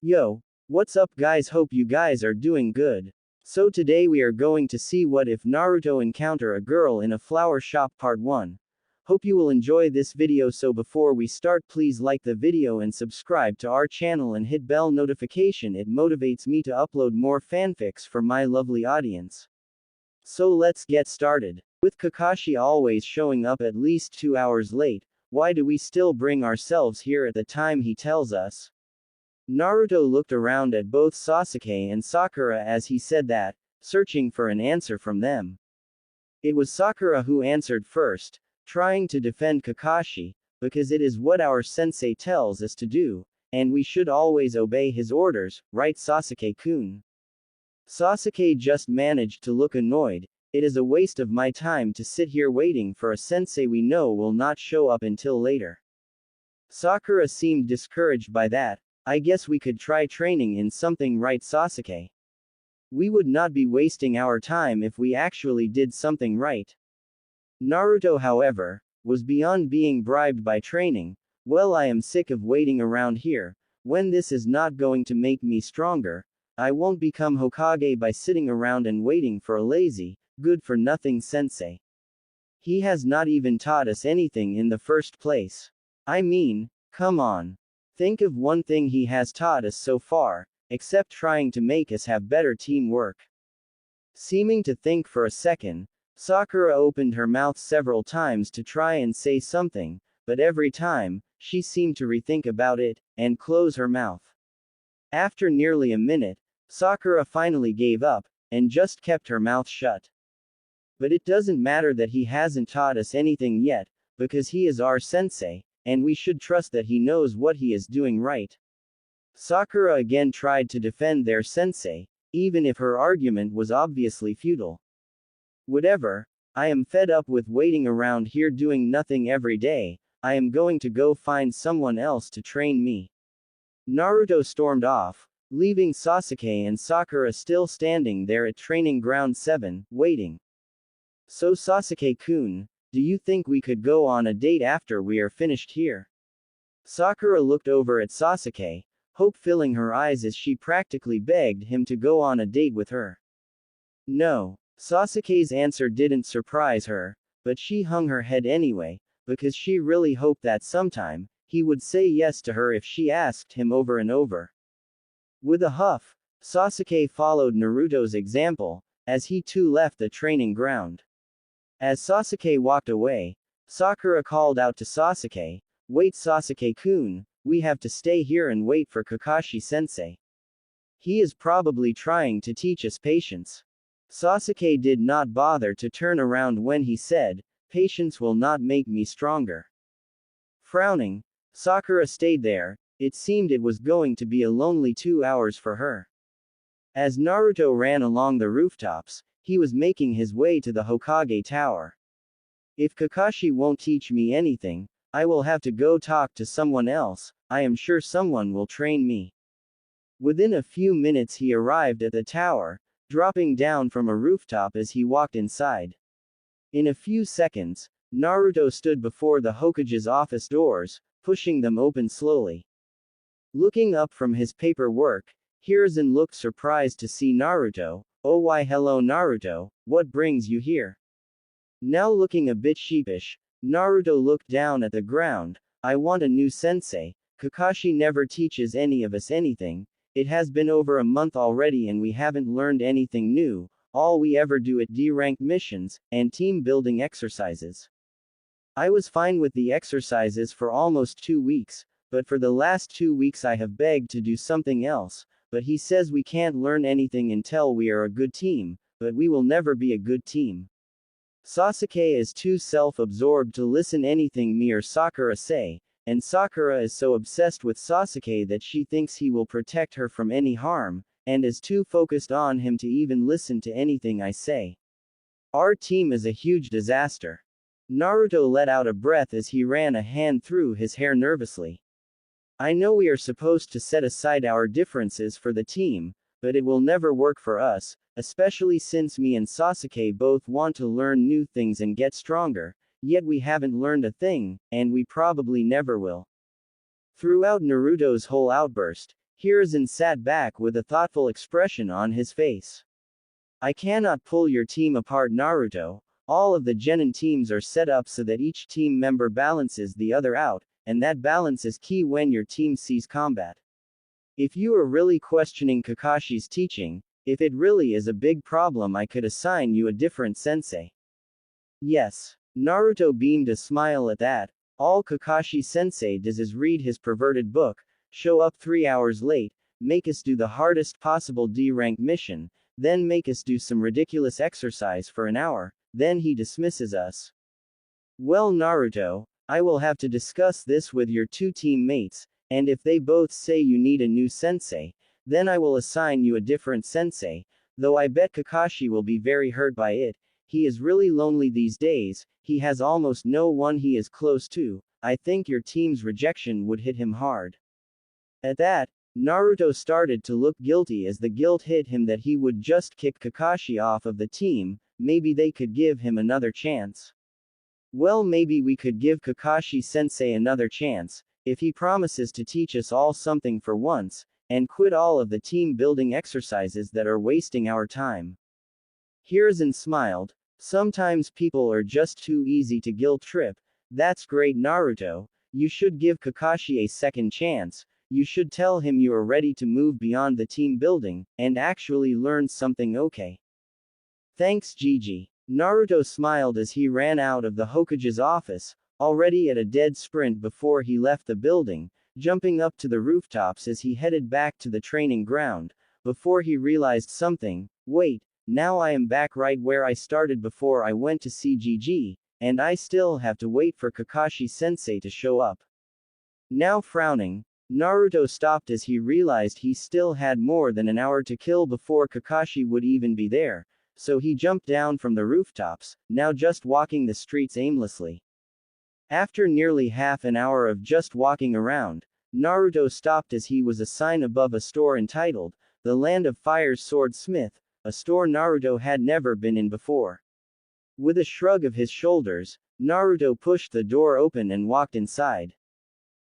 Yo, what's up guys, hope you guys are doing good. So today we are going to see what if Naruto encounter a girl in a flower shop part 1. Hope you will enjoy this video, so before we start please like the video and subscribe to our channel and hit bell notification, it motivates me to upload more fanfics for my lovely audience. So let's get started. With Kakashi always showing up at least 2 hours late, why do we still bring ourselves here at the time he tells us? Naruto looked around at both Sasuke and Sakura as he said that, searching for an answer from them. It was Sakura who answered first, trying to defend Kakashi, because it is what our sensei tells us to do, and we should always obey his orders, right Sasuke-kun? Sasuke just managed to look annoyed. It is a waste of my time to sit here waiting for a sensei we know will not show up until later. Sakura seemed discouraged by that. I guess we could try training in something, right Sasuke? We would not be wasting our time if we actually did something right. Naruto, however, was beyond being bribed by training. Well, I am sick of waiting around here. When this is not going to make me stronger, I won't become Hokage by sitting around and waiting for a lazy, good-for-nothing sensei. He has not even taught us anything in the first place. I mean, come on. Think of one thing he has taught us so far, except trying to make us have better teamwork. Seeming to think for a second, Sakura opened her mouth several times to try and say something, but every time, she seemed to rethink about it, and close her mouth. After nearly a minute, Sakura finally gave up, and just kept her mouth shut. But it doesn't matter that he hasn't taught us anything yet, because he is our sensei, and we should trust that he knows what he is doing, right? Sakura again tried to defend their sensei, even if her argument was obviously futile. Whatever, I am fed up with waiting around here doing nothing every day. I am going to go find someone else to train me. Naruto stormed off, leaving Sasuke and Sakura still standing there at Training Ground 7, waiting. So Sasuke-kun, do you think we could go on a date after we are finished here? Sakura looked over at Sasuke, hope filling her eyes as she practically begged him to go on a date with her. No. Sasuke's answer didn't surprise her, but she hung her head anyway, because she really hoped that sometime, he would say yes to her if she asked him over and over. With a huff, Sasuke followed Naruto's example, as he too left the training ground. As Sasuke walked away, Sakura called out to Sasuke, "Wait Sasuke-kun, we have to stay here and wait for Kakashi-sensei. He is probably trying to teach us patience." Sasuke did not bother to turn around when he said, "Patience will not make me stronger." Frowning, Sakura stayed there. It seemed it was going to be a lonely 2 hours for her. As Naruto ran along the rooftops, he was making his way to the Hokage Tower. If Kakashi won't teach me anything, I will have to go talk to someone else. I am sure someone will train me. Within a few minutes he arrived at the tower, dropping down from a rooftop as he walked inside. In a few seconds, Naruto stood before the Hokage's office doors, pushing them open slowly. Looking up from his paperwork, Hiruzen looked surprised to see Naruto. "Oh, why hello Naruto, what brings you here?" Now looking a bit sheepish, Naruto looked down at the ground. "I want a new sensei. Kakashi never teaches any of us anything. It has been over a month already and we haven't learned anything new. All we ever do at D-rank missions, and team building exercises. I was fine with the exercises for almost 2 weeks, but for the last 2 weeks I have begged to do something else. But he says we can't learn anything until we are a good team, but we will never be a good team." Sasuke is too self-absorbed to listen anything me or Sakura say, and Sakura is so obsessed with Sasuke that she thinks he will protect her from any harm, and is too focused on him to even listen to anything I say. Our team is a huge disaster. Naruto let out a breath as he ran a hand through his hair nervously. I know we are supposed to set aside our differences for the team, but it will never work for us, especially since me and Sasuke both want to learn new things and get stronger, yet we haven't learned a thing, and we probably never will. Throughout Naruto's whole outburst, Hiruzen sat back with a thoughtful expression on his face. I cannot pull your team apart, Naruto. All of the genin teams are set up so that each team member balances the other out, and that balance is key when your team sees combat. If you are really questioning Kakashi's teaching, if it really is a big problem, I could assign you a different sensei. Yes. Naruto beamed a smile at that. All Kakashi sensei does is read his perverted book, show up 3 hours late, make us do the hardest possible D-rank mission, then make us do some ridiculous exercise for an hour, then he dismisses us. Well, Naruto, I will have to discuss this with your 2 teammates, and if they both say you need a new sensei, then I will assign you a different sensei, though I bet Kakashi will be very hurt by it. He is really lonely these days, he has almost no one he is close to. I think your team's rejection would hit him hard. At that, Naruto started to look guilty as the guilt hit him that he would just kick Kakashi off of the team. Maybe they could give him another chance. Well, maybe we could give Kakashi sensei another chance, if he promises to teach us all something for once, and quit all of the team building exercises that are wasting our time. Hiruzen smiled. Sometimes people are just too easy to guilt trip. That's great, Naruto. You should give Kakashi a second chance. You should tell him you are ready to move beyond the team building, and actually learn something, okay? Thanks, Gigi. Naruto smiled as he ran out of the Hokage's office, already at a dead sprint before he left the building, jumping up to the rooftops as he headed back to the training ground, before he realized something. Wait, now I am back right where I started before I went to see Gigi, and I still have to wait for Kakashi sensei to show up. Now frowning, Naruto stopped as he realized he still had more than an hour to kill before Kakashi would even be there, so he jumped down from the rooftops, now just walking the streets aimlessly. After nearly half an hour of just walking around, Naruto stopped as he was a sign above a store entitled, The Land of Fire's Swordsmith, a store Naruto had never been in before. With a shrug of his shoulders, Naruto pushed the door open and walked inside.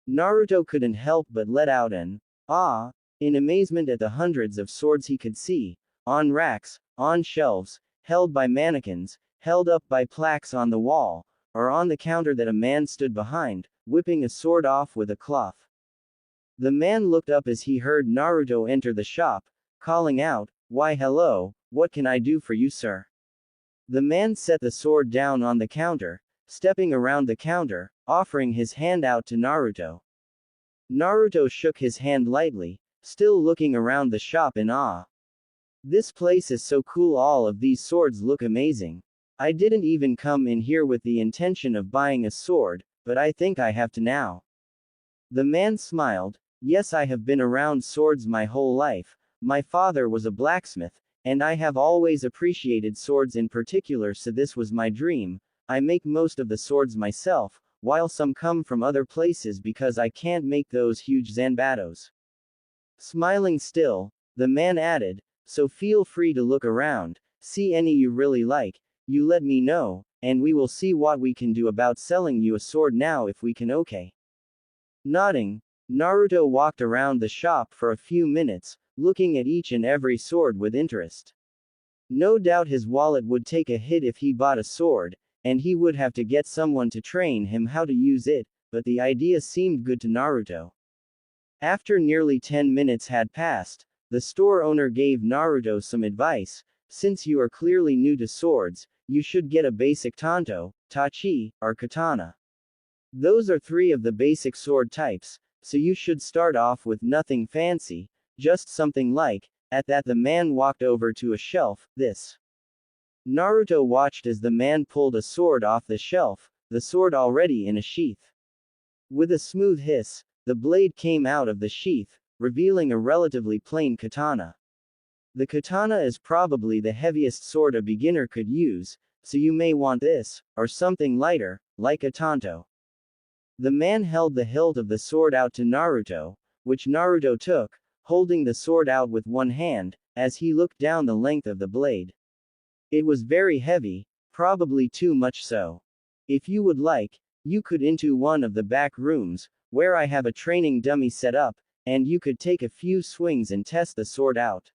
Naruto couldn't help but let out an "ah" in amazement at the hundreds of swords he could see, on racks, on shelves, held by mannequins, held up by plaques on the wall, or on the counter that a man stood behind, whipping a sword off with a cloth. The man looked up as he heard Naruto enter the shop, calling out, "Why hello, what can I do for you, sir?" The man set the sword down on the counter, stepping around the counter, offering his hand out to Naruto. Naruto shook his hand lightly, still looking around the shop in awe. This place is so cool, all of these swords look amazing. I didn't even come in here with the intention of buying a sword, but I think I have to now. The man smiled. Yes, I have been around swords my whole life. My father was a blacksmith, and I have always appreciated swords in particular, so this was my dream. I make most of the swords myself, while some come from other places because I can't make those huge zanbatos. Smiling still, the man added, so feel free to look around, see any you really like, you let me know, and we will see what we can do about selling you a sword now if we can, okay? Nodding, Naruto walked around the shop for a few minutes, looking at each and every sword with interest. No doubt his wallet would take a hit if he bought a sword, and he would have to get someone to train him how to use it, but the idea seemed good to Naruto. After nearly 10 minutes had passed, the store owner gave Naruto some advice. Since you are clearly new to swords, you should get a basic tanto, tachi, or katana. Those are 3 of the basic sword types, so you should start off with nothing fancy, just something like. At that, the man walked over to a shelf. This. Naruto watched as the man pulled a sword off the shelf, the sword already in a sheath. With a smooth hiss, the blade came out of the sheath, revealing a relatively plain katana. The katana is probably the heaviest sword a beginner could use, so you may want this, or something lighter, like a tanto. The man held the hilt of the sword out to Naruto, which Naruto took, holding the sword out with one hand, as he looked down the length of the blade. It was very heavy, probably too much so. If you would like, you could into one of the back rooms, where I have a training dummy set up, and you could take a few swings and test the sword out.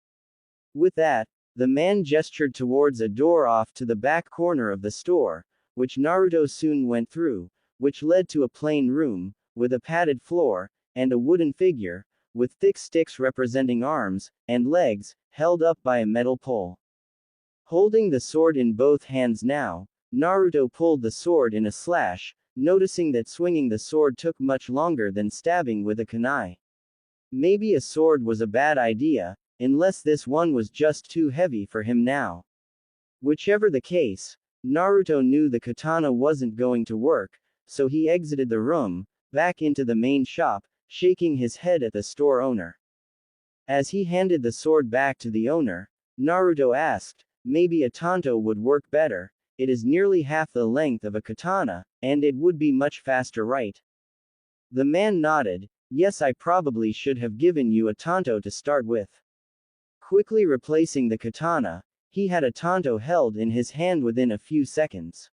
With that, the man gestured towards a door off to the back corner of the store, which Naruto soon went through, which led to a plain room, with a padded floor, and a wooden figure, with thick sticks representing arms and legs, held up by a metal pole. Holding the sword in both hands now, Naruto pulled the sword in a slash, noticing that swinging the sword took much longer than stabbing with a kunai. Maybe a sword was a bad idea, unless this one was just too heavy for him now. Whichever the case, Naruto knew the katana wasn't going to work, so he exited the room, back into the main shop, shaking his head at the store owner. As he handed the sword back to the owner, Naruto asked, maybe a tanto would work better, it is nearly half the length of a katana, and it would be much faster, right? The man nodded, yes, I probably should have given you a tanto to start with. Quickly replacing the katana, he had a tanto held in his hand within a few seconds.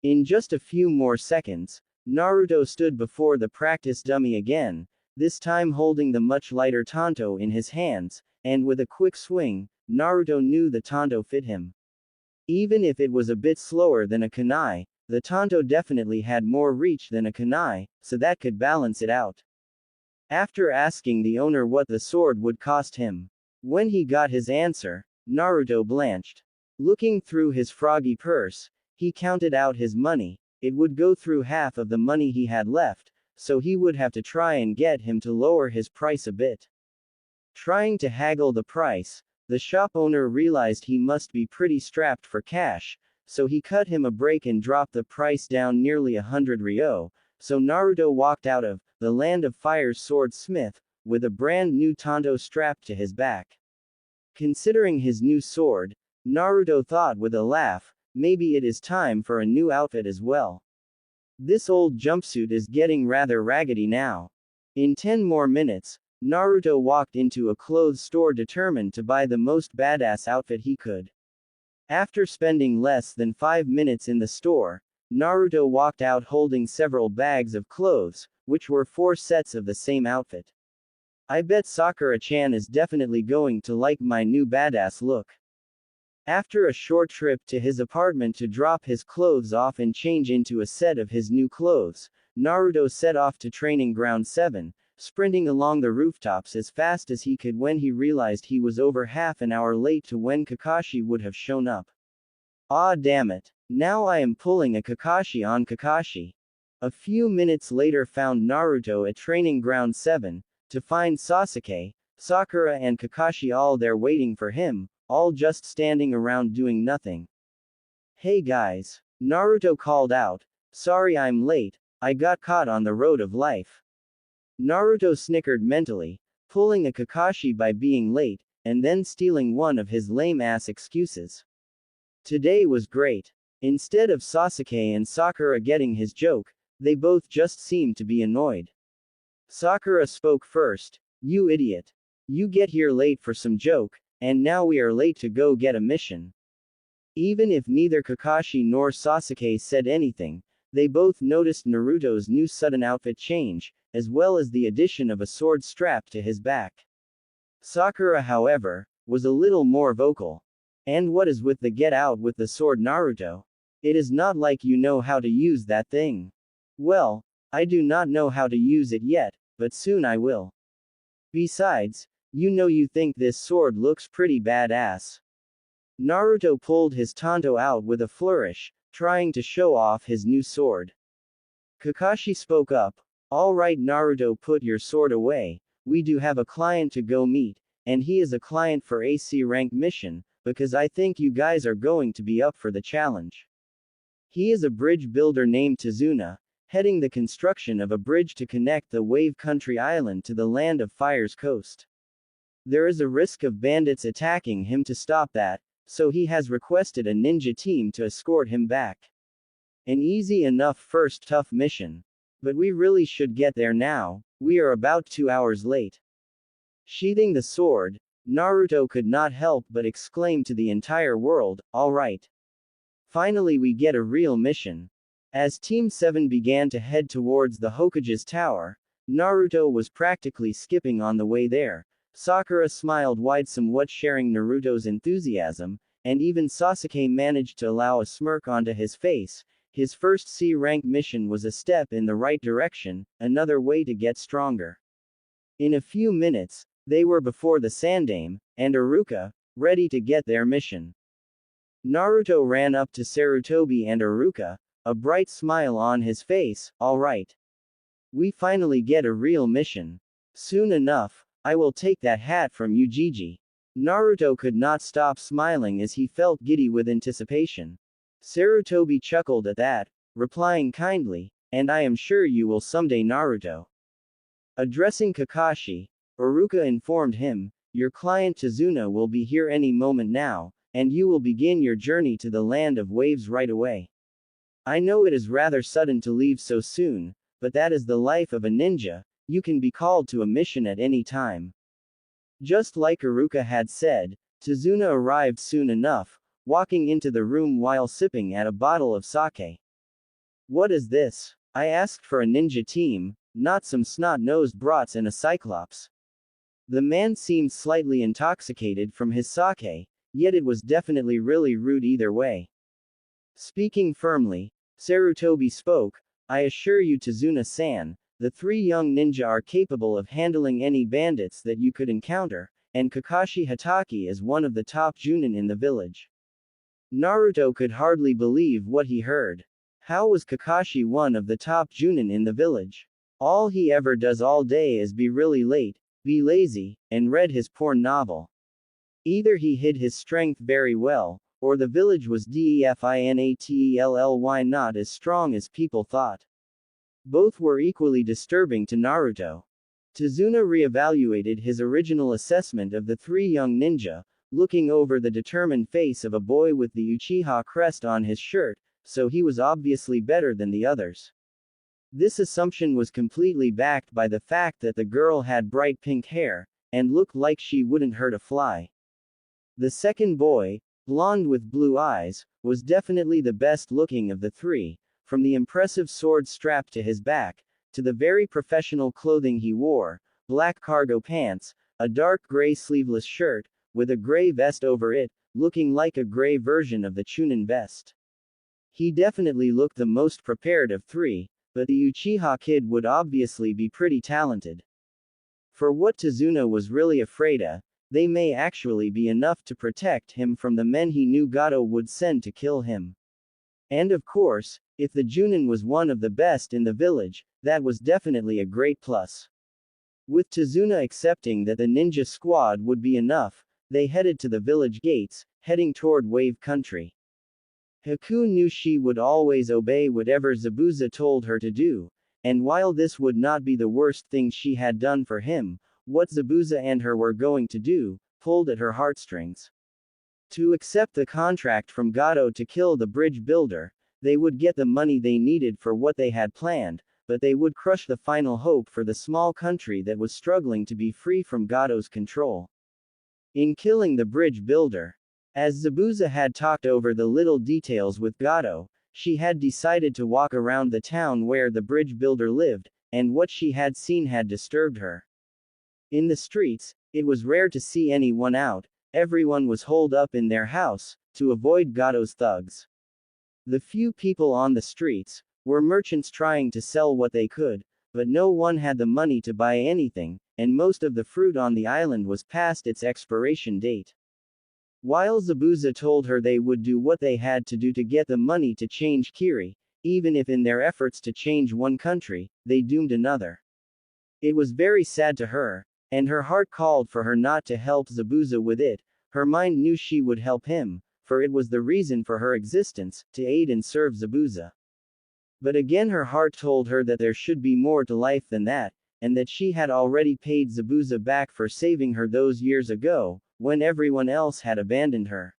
In just a few more seconds, Naruto stood before the practice dummy again, this time holding the much lighter tanto in his hands, and with a quick swing, Naruto knew the tanto fit him. Even if it was a bit slower than a kunai, the tanto definitely had more reach than a kunai, so that could balance it out. After asking the owner what the sword would cost him, when he got his answer, Naruto blanched. Looking through his froggy purse, he counted out his money. It would go through half of the money he had left, so he would have to try and get him to lower his price a bit. Trying to haggle the price, the shop owner realized he must be pretty strapped for cash, so he cut him a break and dropped the price down nearly 100 ryo, so Naruto walked out of the Land of Fire's swordsmith, with a brand new tanto strapped to his back. Considering his new sword, Naruto thought with a laugh, maybe it is time for a new outfit as well. This old jumpsuit is getting rather raggedy now. In 10 more minutes, Naruto walked into a clothes store determined to buy the most badass outfit he could. After spending less than 5 minutes in the store, Naruto walked out holding several bags of clothes, which were 4 sets of the same outfit. I bet Sakura-chan is definitely going to like my new badass look. After a short trip to his apartment to drop his clothes off and change into a set of his new clothes, Naruto set off to Training Ground 7, sprinting along the rooftops as fast as he could when he realized he was over half an hour late to when Kakashi would have shown up. Ah, damn it. Now I am pulling a Kakashi on Kakashi. A few minutes later found Naruto at Training Ground 7, to find Sasuke, Sakura and Kakashi all there waiting for him, all just standing around doing nothing. Hey guys. Naruto called out, sorry I'm late, I got caught on the road of life. Naruto snickered mentally, pulling a Kakashi by being late, and then stealing one of his lame-ass excuses. Today was great. Instead of Sasuke and Sakura getting his joke, they both just seemed to be annoyed. Sakura spoke first, you idiot. You get here late for some joke, and now we are late to go get a mission. Even if neither Kakashi nor Sasuke said anything, they both noticed Naruto's new sudden outfit change, as well as the addition of a sword strapped to his back. Sakura, however, was a little more vocal. And what is with the get out with the sword, Naruto? It is not like you know how to use that thing. Well, I do not know how to use it yet, but soon I will. Besides, you know you think this sword looks pretty badass. Naruto pulled his tanto out with a flourish, trying to show off his new sword. Kakashi spoke up, alright Naruto, put your sword away, we do have a client to go meet, and he is a client for AC rank mission, because I think you guys are going to be up for the challenge. He is a bridge builder named Tazuna, heading the construction of a bridge to connect the Wave Country Island to the Land of Fire's coast. There is a risk of bandits attacking him to stop that, so he has requested a ninja team to escort him back. An easy enough first tough mission. But we really should get there now, we are about 2 hours late. Sheathing the sword, Naruto could not help but exclaim to the entire world, alright. Finally we get a real mission. As Team 7 began to head towards the Hokage's tower, Naruto was practically skipping on the way there. Sakura smiled wide, somewhat sharing Naruto's enthusiasm, and even Sasuke managed to allow a smirk onto his face. His first C-rank mission was a step in the right direction, another way to get stronger. In a few minutes, they were before the Sandaime, and Iruka, ready to get their mission. Naruto ran up to Sarutobi and Iruka, a bright smile on his face. "All right. We finally get a real mission. Soon enough, I will take that hat from you, Gigi." Naruto could not stop smiling as he felt giddy with anticipation. Sarutobi chuckled at that, replying kindly, "And I am sure you will someday, Naruto." Addressing Kakashi, Iruka informed him, "Your client Tazuna will be here any moment now, and you will begin your journey to the Land of Waves right away. I know it is rather sudden to leave so soon, but that is the life of a ninja. You can be called to a mission at any time." Just like Iruka had said, Tazuna arrived soon enough, walking into the room while sipping at a bottle of sake. "What is this? I asked for a ninja team, not some snot-nosed brats and a cyclops." The man seemed slightly intoxicated from his sake, yet it was definitely really rude either way. Speaking firmly, Sarutobi spoke, "I assure you, Tazuna-san, the three young ninja are capable of handling any bandits that you could encounter, and Kakashi Hatake is one of the top junin in the village." Naruto could hardly believe what he heard. How was Kakashi one of the top junin in the village? All he ever does all day is be really late, be lazy, and read his porn novel. Either he hid his strength very well, or the village was definitely not as strong as people thought. Both were equally disturbing to Naruto. Tazuna reevaluated his original assessment of the three young ninja, looking over the determined face of a boy with the Uchiha crest on his shirt, so he was obviously better than the others. This assumption was completely backed by the fact that the girl had bright pink hair, and looked like she wouldn't hurt a fly. The second boy, blonde with blue eyes, was definitely the best looking of the three, from the impressive sword strapped to his back, to the very professional clothing he wore, black cargo pants, a dark gray sleeveless shirt, with a gray vest over it, looking like a gray version of the Chunin vest. He definitely looked the most prepared of three, but the Uchiha kid would obviously be pretty talented. For what Tazuna was really afraid of, they may actually be enough to protect him from the men he knew Gato would send to kill him. And of course, if the Junin was one of the best in the village, that was definitely a great plus. With Tazuna accepting that the ninja squad would be enough, they headed to the village gates, heading toward Wave Country. Haku knew she would always obey whatever Zabuza told her to do, and while this would not be the worst thing she had done for him, what Zabuza and her were going to do, pulled at her heartstrings. To accept the contract from Gato to kill the bridge builder, they would get the money they needed for what they had planned, but they would crush the final hope for the small country that was struggling to be free from Gato's control. In killing the bridge builder, as Zabuza had talked over the little details with Gato, she had decided to walk around the town where the bridge builder lived, and what she had seen had disturbed her. In the streets, it was rare to see anyone out, everyone was holed up in their house, to avoid Gato's thugs. The few people on the streets were merchants trying to sell what they could, but no one had the money to buy anything, and most of the fruit on the island was past its expiration date. While Zabuza told her they would do what they had to do to get the money to change Kiri, even if in their efforts to change one country, they doomed another. It was very sad to her, and her heart called for her not to help Zabuza with it. Her mind knew she would help him, for it was the reason for her existence, to aid and serve Zabuza. But again her heart told her that there should be more to life than that, and that she had already paid Zabuza back for saving her those years ago, when everyone else had abandoned her.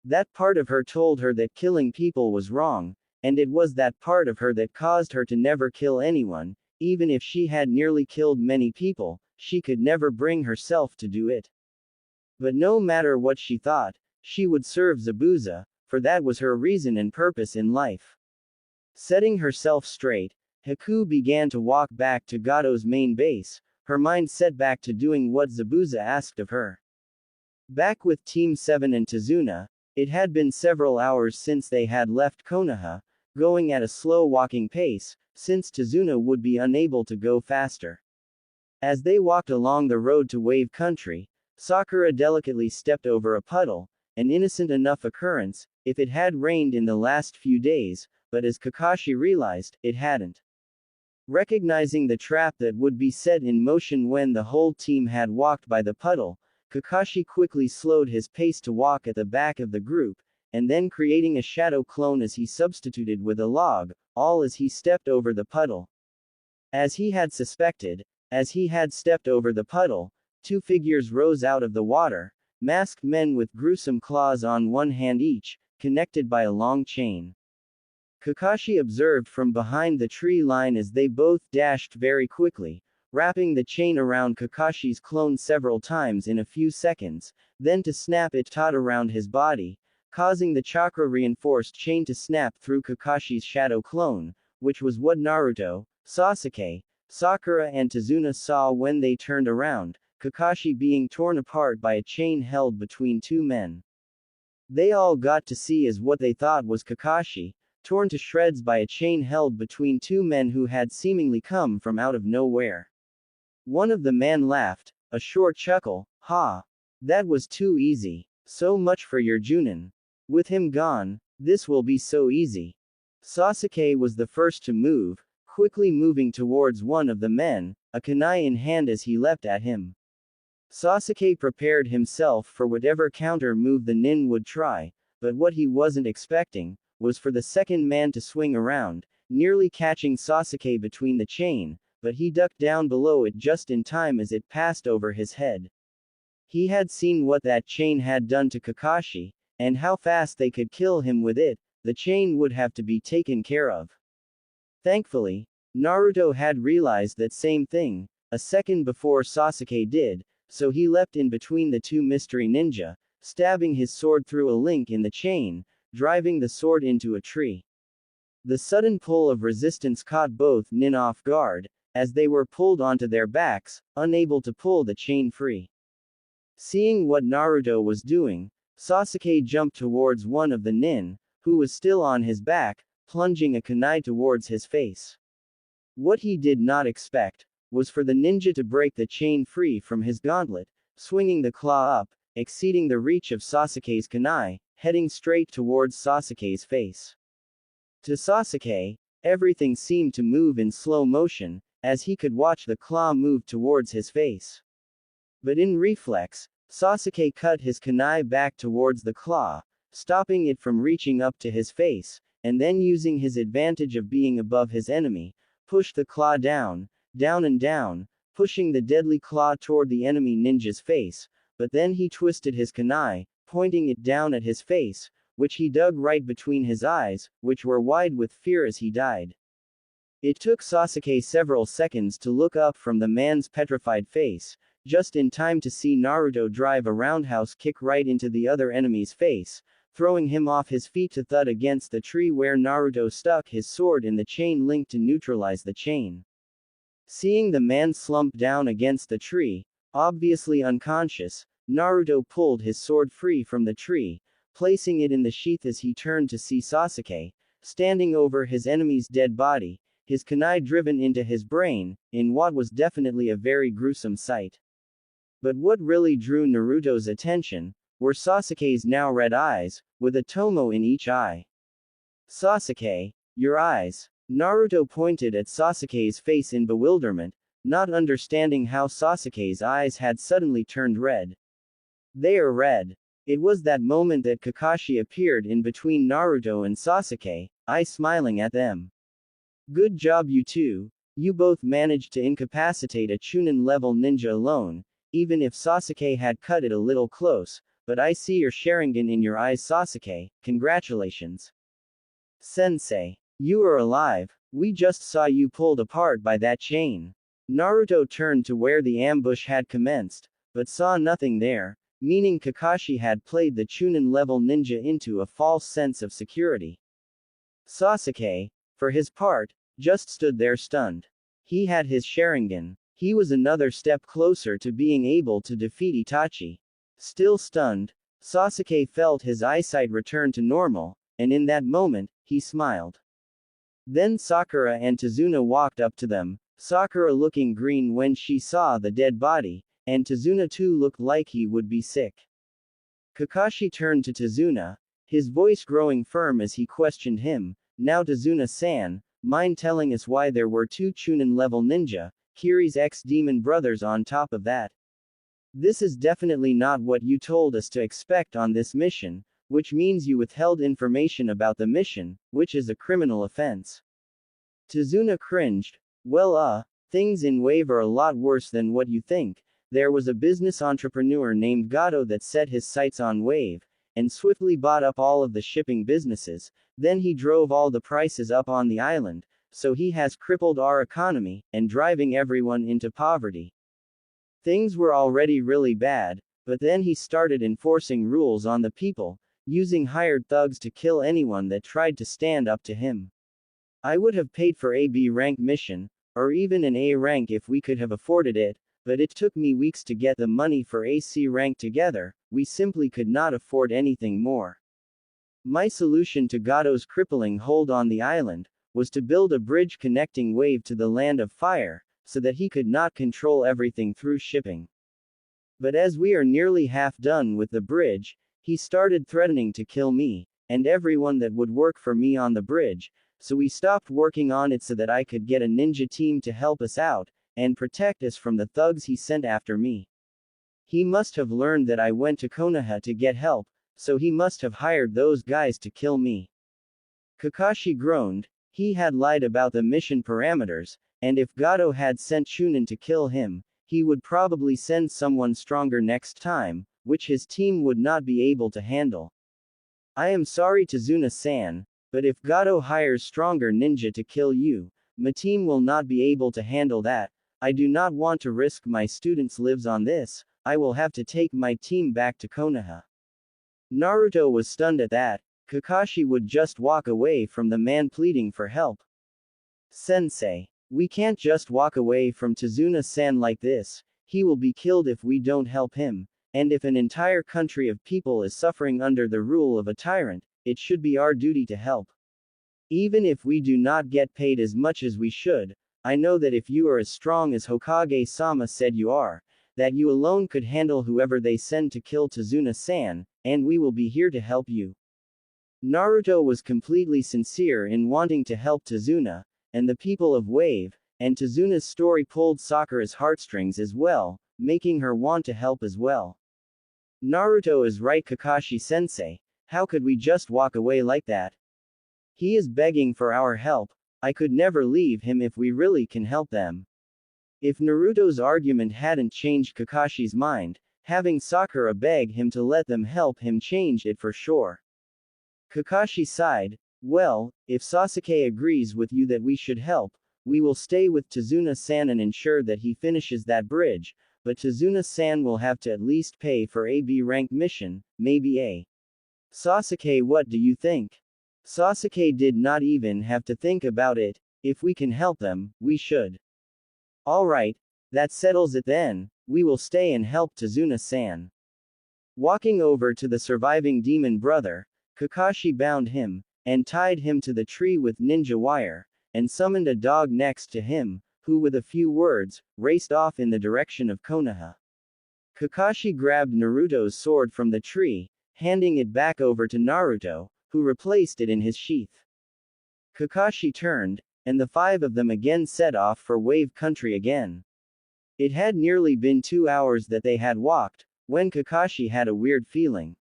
That part of her told her that killing people was wrong, and it was that part of her that caused her to never kill anyone, even if she had nearly killed many people, she could never bring herself to do it. But no matter what she thought, she would serve Zabuza, for that was her reason and purpose in life. Setting herself straight, Haku began to walk back to Gato's main base, her mind set back to doing what Zabuza asked of her. Back with Team 7 and Tazuna, it had been several hours since they had left Konoha, going at a slow walking pace, since Tazuna would be unable to go faster. As they walked along the road to Wave Country, Sakura delicately stepped over a puddle, an innocent enough occurrence, if it had rained in the last few days, but as Kakashi realized, it hadn't. Recognizing the trap that would be set in motion when the whole team had walked by the puddle, Kakashi quickly slowed his pace to walk at the back of the group, and then creating a shadow clone as he substituted with a log, all as he stepped over the puddle. As he had suspected, as he had stepped over the puddle, two figures rose out of the water, masked men with gruesome claws on one hand each, connected by a long chain. Kakashi observed from behind the tree line as they both dashed very quickly, wrapping the chain around Kakashi's clone several times in a few seconds, then to snap it taut around his body, causing the chakra-reinforced chain to snap through Kakashi's shadow clone, which was what Naruto, Sasuke, Sakura and Tazuna saw when they turned around, Kakashi being torn apart by a chain held between two men. They all got to see as what they thought was Kakashi, torn to shreds by a chain held between two men who had seemingly come from out of nowhere. One of the men laughed, a short chuckle, "Ha! That was too easy. So much for your Junin. With him gone, this will be so easy." Sasuke was the first to move, quickly moving towards one of the men, a kunai in hand as he leapt at him. Sasuke prepared himself for whatever counter move the nin would try, but what he wasn't expecting was for the second man to swing around, nearly catching Sasuke between the chain, but he ducked down below it just in time as it passed over his head. He had seen what that chain had done to Kakashi, and how fast they could kill him with it. The chain would have to be taken care of. Thankfully, Naruto had realized that same thing, a second before Sasuke did, so he leapt in between the two mystery ninja, stabbing his sword through a link in the chain, driving the sword into a tree. The sudden pull of resistance caught both nin off guard, as they were pulled onto their backs, unable to pull the chain free. Seeing what Naruto was doing, Sasuke jumped towards one of the nin, who was still on his back, plunging a kunai towards his face. What he did not expect was for the ninja to break the chain free from his gauntlet, swinging the claw up, exceeding the reach of Sasuke's kunai, heading straight towards Sasuke's face. To Sasuke, everything seemed to move in slow motion, as he could watch the claw move towards his face. But in reflex, Sasuke cut his kunai back towards the claw, stopping it from reaching up to his face, and then using his advantage of being above his enemy, pushed the claw down, down and down, pushing the deadly claw toward the enemy ninja's face, but then he twisted his kunai, pointing it down at his face, which he dug right between his eyes, which were wide with fear as he died. It took Sasuke several seconds to look up from the man's petrified face, just in time to see Naruto drive a roundhouse kick right into the other enemy's face, throwing him off his feet to thud against the tree where Naruto stuck his sword in the chain link to neutralize the chain. Seeing the man slump down against the tree, obviously unconscious, Naruto pulled his sword free from the tree, placing it in the sheath as he turned to see Sasuke, standing over his enemy's dead body, his kunai driven into his brain, in what was definitely a very gruesome sight. But what really drew Naruto's attention were Sasuke's now red eyes, with a tomo in each eye. "Sasuke, your eyes." Naruto pointed at Sasuke's face in bewilderment, not understanding how Sasuke's eyes had suddenly turned red. "They are red." It was that moment that Kakashi appeared in between Naruto and Sasuke, eyes smiling at them. "Good job you two. You both managed to incapacitate a Chunin-level ninja alone, even if Sasuke had cut it a little close, but I see your Sharingan in your eyes Sasuke, congratulations. Sensei. You are alive, we just saw you pulled apart by that chain." Naruto turned to where the ambush had commenced, but saw nothing there, meaning Kakashi had played the Chunin-level ninja into a false sense of security. Sasuke, for his part, just stood there stunned. He had his Sharingan. He was another step closer to being able to defeat Itachi. Still stunned, Sasuke felt his eyesight return to normal, and in that moment, he smiled. Then Sakura and Tazuna walked up to them, Sakura looking green when she saw the dead body, and Tazuna too looked like he would be sick. Kakashi turned to Tazuna, his voice growing firm as he questioned him, "Now Tazuna-san, mind telling us why there were two Chunin-level ninja, Kiri's ex-demon brothers on top of that? This is definitely not what you told us to expect on this mission, which means you withheld information about the mission, which is a criminal offense." Tazuna cringed. Well, things in Wave are a lot worse than what you think. There was a business entrepreneur named Gato that set his sights on Wave, and swiftly bought up all of the shipping businesses, then he drove all the prices up on the island, so he has crippled our economy, and driving everyone into poverty. Things were already really bad, but then he started enforcing rules on the people, using hired thugs to kill anyone that tried to stand up to him. I would have paid for a B rank mission, or even an A rank if we could have afforded it, but it took me weeks to get the money for a C rank together, we simply could not afford anything more. My solution to Gato's crippling hold on the island, was to build a bridge connecting Wave to the Land of Fire, so that he could not control everything through shipping. But as we are nearly half done with the bridge, he started threatening to kill me, and everyone that would work for me on the bridge, so we stopped working on it so that I could get a ninja team to help us out, and protect us from the thugs he sent after me. He must have learned that I went to Konoha to get help, so he must have hired those guys to kill me. Kakashi groaned. He had lied about the mission parameters, and if Gato had sent Chunin to kill him, he would probably send someone stronger next time, which his team would not be able to handle. I am sorry Tazuna-san, but if Gato hires stronger ninja to kill you, my team will not be able to handle that. I do not want to risk my students' lives on this, I will have to take my team back to Konoha. Naruto was stunned at that. Kakashi would just walk away from the man pleading for help. Sensei, we can't just walk away from Tazuna-san like this, he will be killed if we don't help him, and if an entire country of people is suffering under the rule of a tyrant, it should be our duty to help. Even if we do not get paid as much as we should, I know that if you are as strong as Hokage-sama said you are, that you alone could handle whoever they send to kill Tazuna-san, and we will be here to help you. Naruto was completely sincere in wanting to help Tazuna, and the people of Wave, and Tazuna's story pulled Sakura's heartstrings as well, making her want to help as well. Naruto is right Kakashi-sensei, how could we just walk away like that? He is begging for our help, I could never leave him if we really can help them. If Naruto's argument hadn't changed Kakashi's mind, having Sakura beg him to let them help him changed it for sure. Kakashi sighed, well, if Sasuke agrees with you that we should help, we will stay with Tazuna-san and ensure that he finishes that bridge, but Tazuna-san will have to at least pay for a B rank mission, maybe a. Sasuke, what do you think? Sasuke did not even have to think about it, if we can help them, we should. Alright, that settles it then, we will stay and help Tazuna-san. Walking over to the surviving demon brother, Kakashi bound him, and tied him to the tree with ninja wire, and summoned a dog next to him, who with a few words, raced off in the direction of Konoha. Kakashi grabbed Naruto's sword from the tree, handing it back over to Naruto, who replaced it in his sheath. Kakashi turned, and the five of them again set off for Wave Country again. It had nearly been 2 hours that they had walked, when Kakashi had a weird feeling.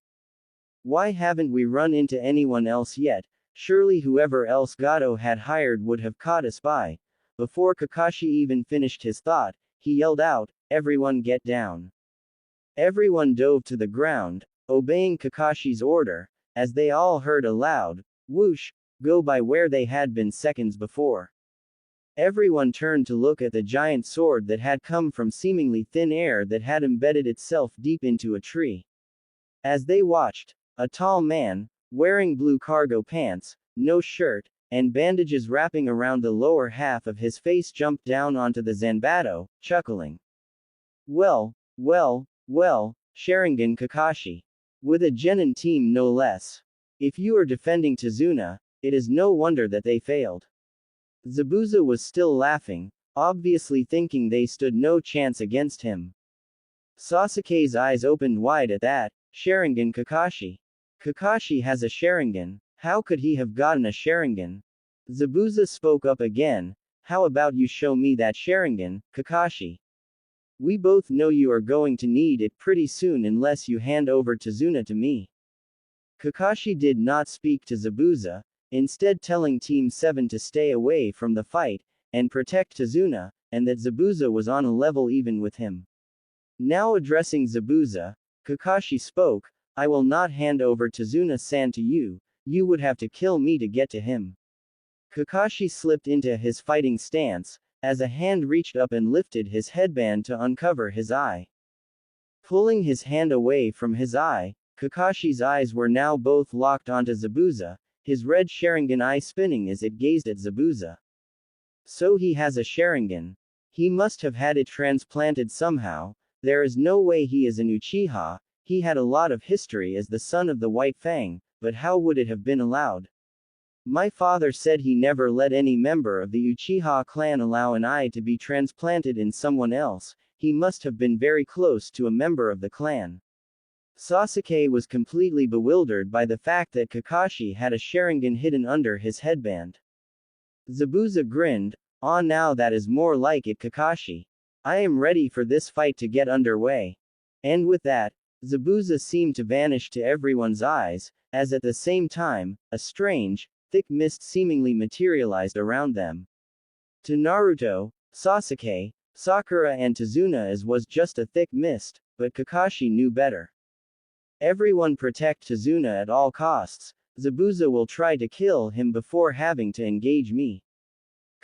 Why haven't we run into anyone else yet? Surely whoever else Gato had hired would have caught us by. Before Kakashi even finished his thought, he yelled out, everyone get down. Everyone dove to the ground, obeying Kakashi's order, as they all heard a loud, whoosh, go by where they had been seconds before. Everyone turned to look at the giant sword that had come from seemingly thin air that had embedded itself deep into a tree. As they watched, a tall man, wearing blue cargo pants, no shirt, and bandages wrapping around the lower half of his face, jumped down onto the Zanbato, chuckling. Well, Sharingan Kakashi. With a genin team no less. If you are defending Tazuna, it is no wonder that they failed. Zabuza was still laughing, obviously thinking they stood no chance against him. Sasuke's eyes opened wide at that. Sharingan Kakashi. Kakashi has a Sharingan. How could he have gotten a Sharingan? Zabuza spoke up again. How about you show me that Sharingan, Kakashi? We both know you are going to need it pretty soon unless you hand over Tazuna to me. Kakashi did not speak to Zabuza, instead telling Team 7 to stay away from the fight, and protect Tazuna, and that Zabuza was on a level even with him. Now addressing Zabuza, Kakashi spoke, I will not hand over Tazuna-san to you, you would have to kill me to get to him. Kakashi slipped into his fighting stance, as a hand reached up and lifted his headband to uncover his eye. Pulling his hand away from his eye, Kakashi's eyes were now both locked onto Zabuza, his red Sharingan eye spinning as it gazed at Zabuza. So he has a Sharingan. He must have had it transplanted somehow. There is no way he is an Uchiha. He had a lot of history as the son of the White Fang, but how would it have been allowed? My father said he never let any member of the Uchiha clan allow an eye to be transplanted in someone else. He must have been very close to a member of the clan. Sasuke was completely bewildered by the fact that Kakashi had a Sharingan hidden under his headband. Zabuza grinned, "Ah, now that is more like it, Kakashi. I am ready for this fight to get underway." And with that, Zabuza seemed to vanish to everyone's eyes, as at the same time, a strange, thick mist seemingly materialized around them. To Naruto, Sasuke, Sakura and Tazuna as was just a thick mist, but Kakashi knew better. Everyone protect Tazuna at all costs. Zabuza will try to kill him before having to engage me.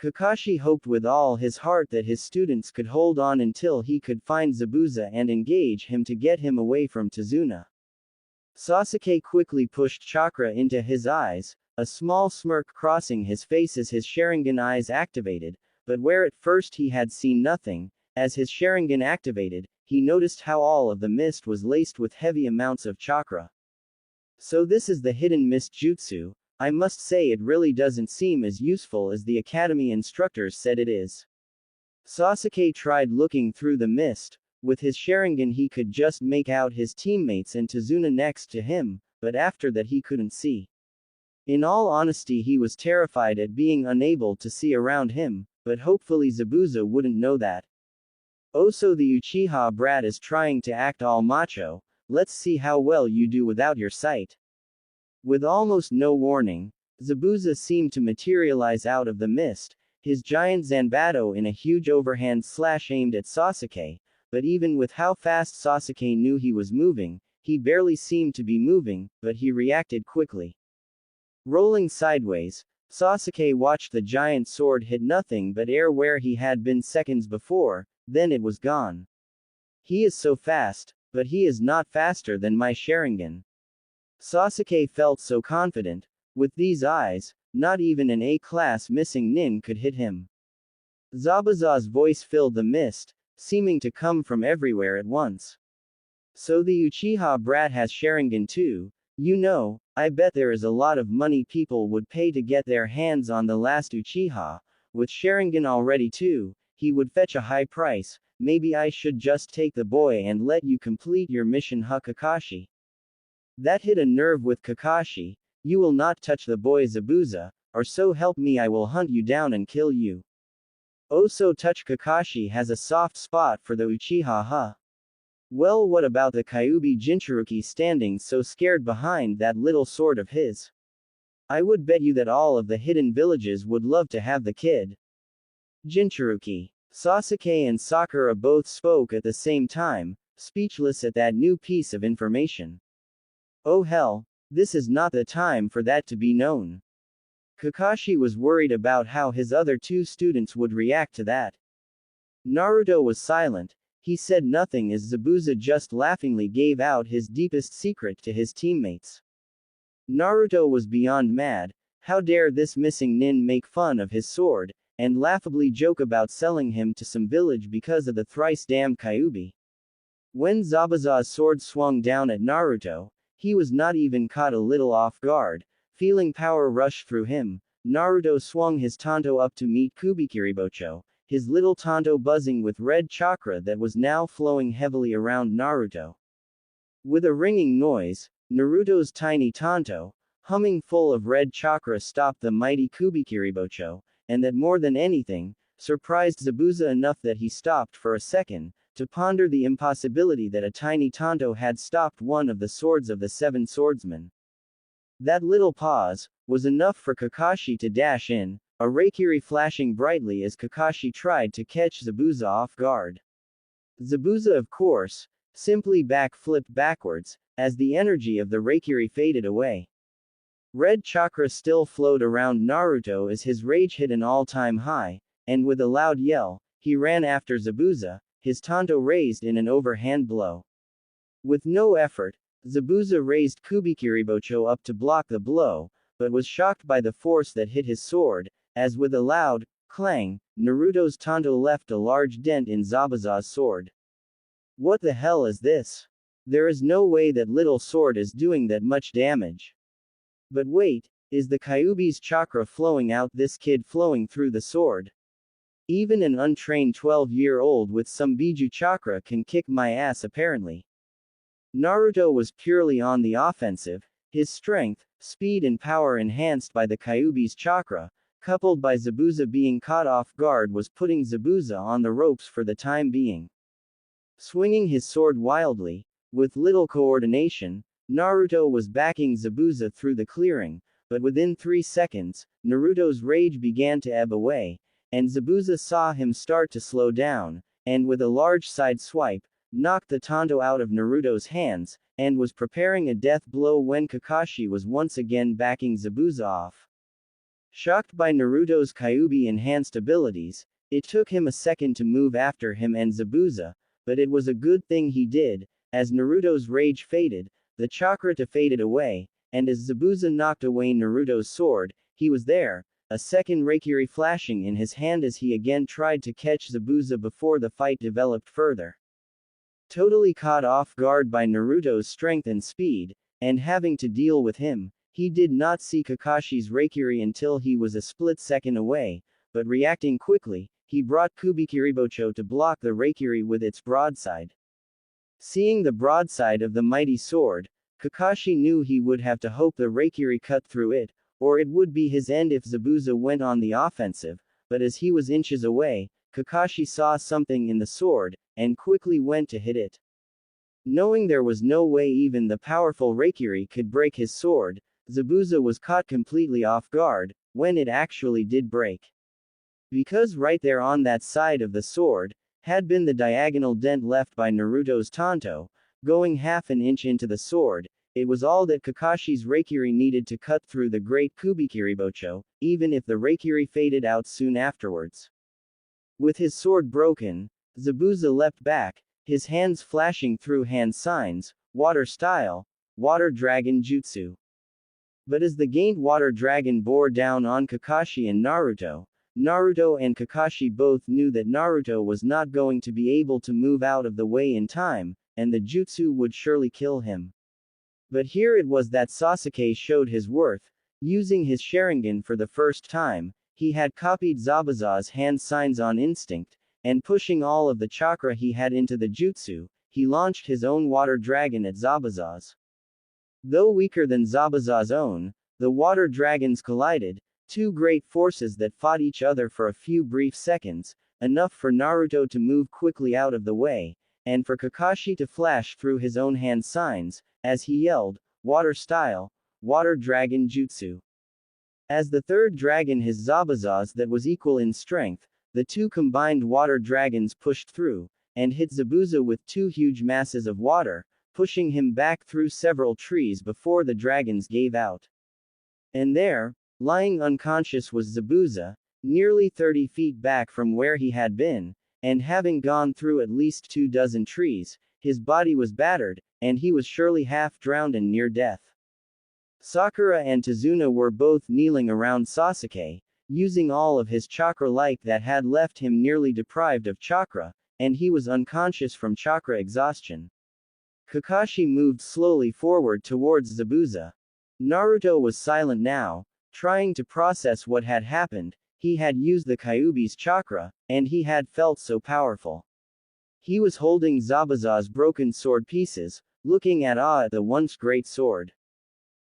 Kakashi hoped with all his heart that his students could hold on until he could find Zabuza and engage him to get him away from Tazuna. Sasuke quickly pushed chakra into his eyes, a small smirk crossing his face as his Sharingan eyes activated, but where at first he had seen nothing, as his Sharingan activated, he noticed how all of the mist was laced with heavy amounts of chakra. So this is the hidden mist jutsu. I must say it really doesn't seem as useful as the academy instructors said it is. Sasuke tried looking through the mist. With his Sharingan he could just make out his teammates and Tazuna next to him, but after that he couldn't see. In all honesty, he was terrified at being unable to see around him, but hopefully Zabuza wouldn't know that. Oh, so the Uchiha brat is trying to act all macho. Let's see how well you do without your sight. With almost no warning, Zabuza seemed to materialize out of the mist, his giant Zanbato in a huge overhand slash aimed at Sasuke, but even with how fast Sasuke knew he was moving, he barely seemed to be moving, but he reacted quickly. Rolling sideways, Sasuke watched the giant sword hit nothing but air where he had been seconds before, then it was gone. He is so fast, but he is not faster than my Sharingan. Sasuke felt so confident. With these eyes, not even an A-class missing nin could hit him. Zabuza's voice filled the mist, seeming to come from everywhere at once. So the Uchiha brat has Sharingan too. You know, I bet there is a lot of money people would pay to get their hands on the last Uchiha. With Sharingan already too, he would fetch a high price. Maybe I should just take the boy and let you complete your mission, Kakashi. That hit a nerve with Kakashi. You will not touch the boy Zabuza, or so help me I will hunt you down and kill you. Oh, so touch Kakashi has a soft spot for the Uchiha, huh? Well, what about the Kyuubi Jinchuruki standing so scared behind that little sword of his? I would bet you that all of the hidden villages would love to have the kid. Jinchuruki. Sasuke and Sakura both spoke at the same time, speechless at that new piece of information. Oh hell, this is not the time for that to be known. Kakashi was worried about how his other two students would react to that. Naruto was silent. He said nothing as Zabuza just laughingly gave out his deepest secret to his teammates. Naruto was beyond mad. How dare this missing nin make fun of his sword, and laughably joke about selling him to some village because of the thrice damned Kyuubi. When Zabuza's sword swung down at Naruto, he was not even caught a little off guard. Feeling power rush through him, Naruto swung his tanto up to meet Kubikiribocho, his little tanto buzzing with red chakra that was now flowing heavily around Naruto. With a ringing noise, Naruto's tiny tanto, humming full of red chakra, stopped the mighty Kubikiribocho, and that more than anything, surprised Zabuza enough that he stopped for a second, to ponder the impossibility that a tiny tanto had stopped one of the swords of the seven swordsmen. That little pause was enough for Kakashi to dash in, a Reikiri flashing brightly as Kakashi tried to catch Zabuza off guard. Zabuza, of course, simply backflipped backwards, as the energy of the Reikiri faded away. Red chakra still flowed around Naruto as his rage hit an all-time high, and with a loud yell, he ran after Zabuza, his tanto raised in an overhand blow. With no effort, Zabuza raised Kubikiribocho up to block the blow, but was shocked by the force that hit his sword, as with a loud clang, Naruto's tanto left a large dent in Zabuza's sword. What the hell is this? There is no way that little sword is doing that much damage. But wait, is the Kyuubi's chakra flowing out? This kid flowing through the sword? Even an untrained 12-year-old with some Biju chakra can kick my ass apparently. Naruto was purely on the offensive, his strength, speed and power enhanced by the Kyuubi's chakra, coupled by Zabuza being caught off guard, was putting Zabuza on the ropes for the time being. Swinging his sword wildly, with little coordination, Naruto was backing Zabuza through the clearing, but within 3 seconds, Naruto's rage began to ebb away, and Zabuza saw him start to slow down, and with a large side swipe, knocked the tanto out of Naruto's hands, and was preparing a death blow when Kakashi was once again backing Zabuza off. Shocked by Naruto's Kyuubi enhanced abilities, it took him a second to move after him and Zabuza, but it was a good thing he did, as Naruto's rage faded, the chakra faded away, and as Zabuza knocked away Naruto's sword, he was there, a second Reikiri flashing in his hand as he again tried to catch Zabuza before the fight developed further. Totally caught off guard by Naruto's strength and speed, and having to deal with him, he did not see Kakashi's Reikiri until he was a split second away, but reacting quickly, he brought Kubikiribocho to block the Reikiri with its broadside. Seeing the broadside of the mighty sword, Kakashi knew he would have to hope the Reikiri cut through it, or it would be his end if Zabuza went on the offensive, but as he was inches away, Kakashi saw something in the sword, and quickly went to hit it. Knowing there was no way even the powerful Reikiri could break his sword, Zabuza was caught completely off guard, when it actually did break. Because right there on that side of the sword, had been the diagonal dent left by Naruto's tanto, going half an inch into the sword. It was all that Kakashi's Reikiri needed to cut through the great Kubikiribocho, even if the Reikiri faded out soon afterwards. With his sword broken, Zabuza leapt back, his hands flashing through hand signs, water style, water dragon jutsu. But as the gained water dragon bore down on Kakashi and Naruto and Kakashi both knew that Naruto was not going to be able to move out of the way in time, and the jutsu would surely kill him. But here it was that Sasuke showed his worth. Using his Sharingan for the first time, he had copied Zabuza's hand signs on instinct, and pushing all of the chakra he had into the jutsu, he launched his own water dragon at Zabuza's. Though weaker than Zabuza's own, the water dragons collided, two great forces that fought each other for a few brief seconds, enough for Naruto to move quickly out of the way, and for Kakashi to flash through his own hand signs, as he yelled, "Water style, water dragon jutsu." As the third dragon his Zabuza's that was equal in strength, the two combined water dragons pushed through, and hit Zabuza with two huge masses of water, pushing him back through several trees before the dragons gave out. And there, lying unconscious was Zabuza, nearly 30 feet back from where he had been, and having gone through at least 24 trees, his body was battered, and he was surely half drowned and near death. Sakura and Tazuna were both kneeling around Sasuke, using all of his chakra like that had left him nearly deprived of chakra, and he was unconscious from chakra exhaustion. Kakashi moved slowly forward towards Zabuza. Naruto was silent now, trying to process what had happened. He had used the Kyuubi's chakra, and he had felt so powerful. He was holding Zabuza's broken sword pieces, looking at the once great sword.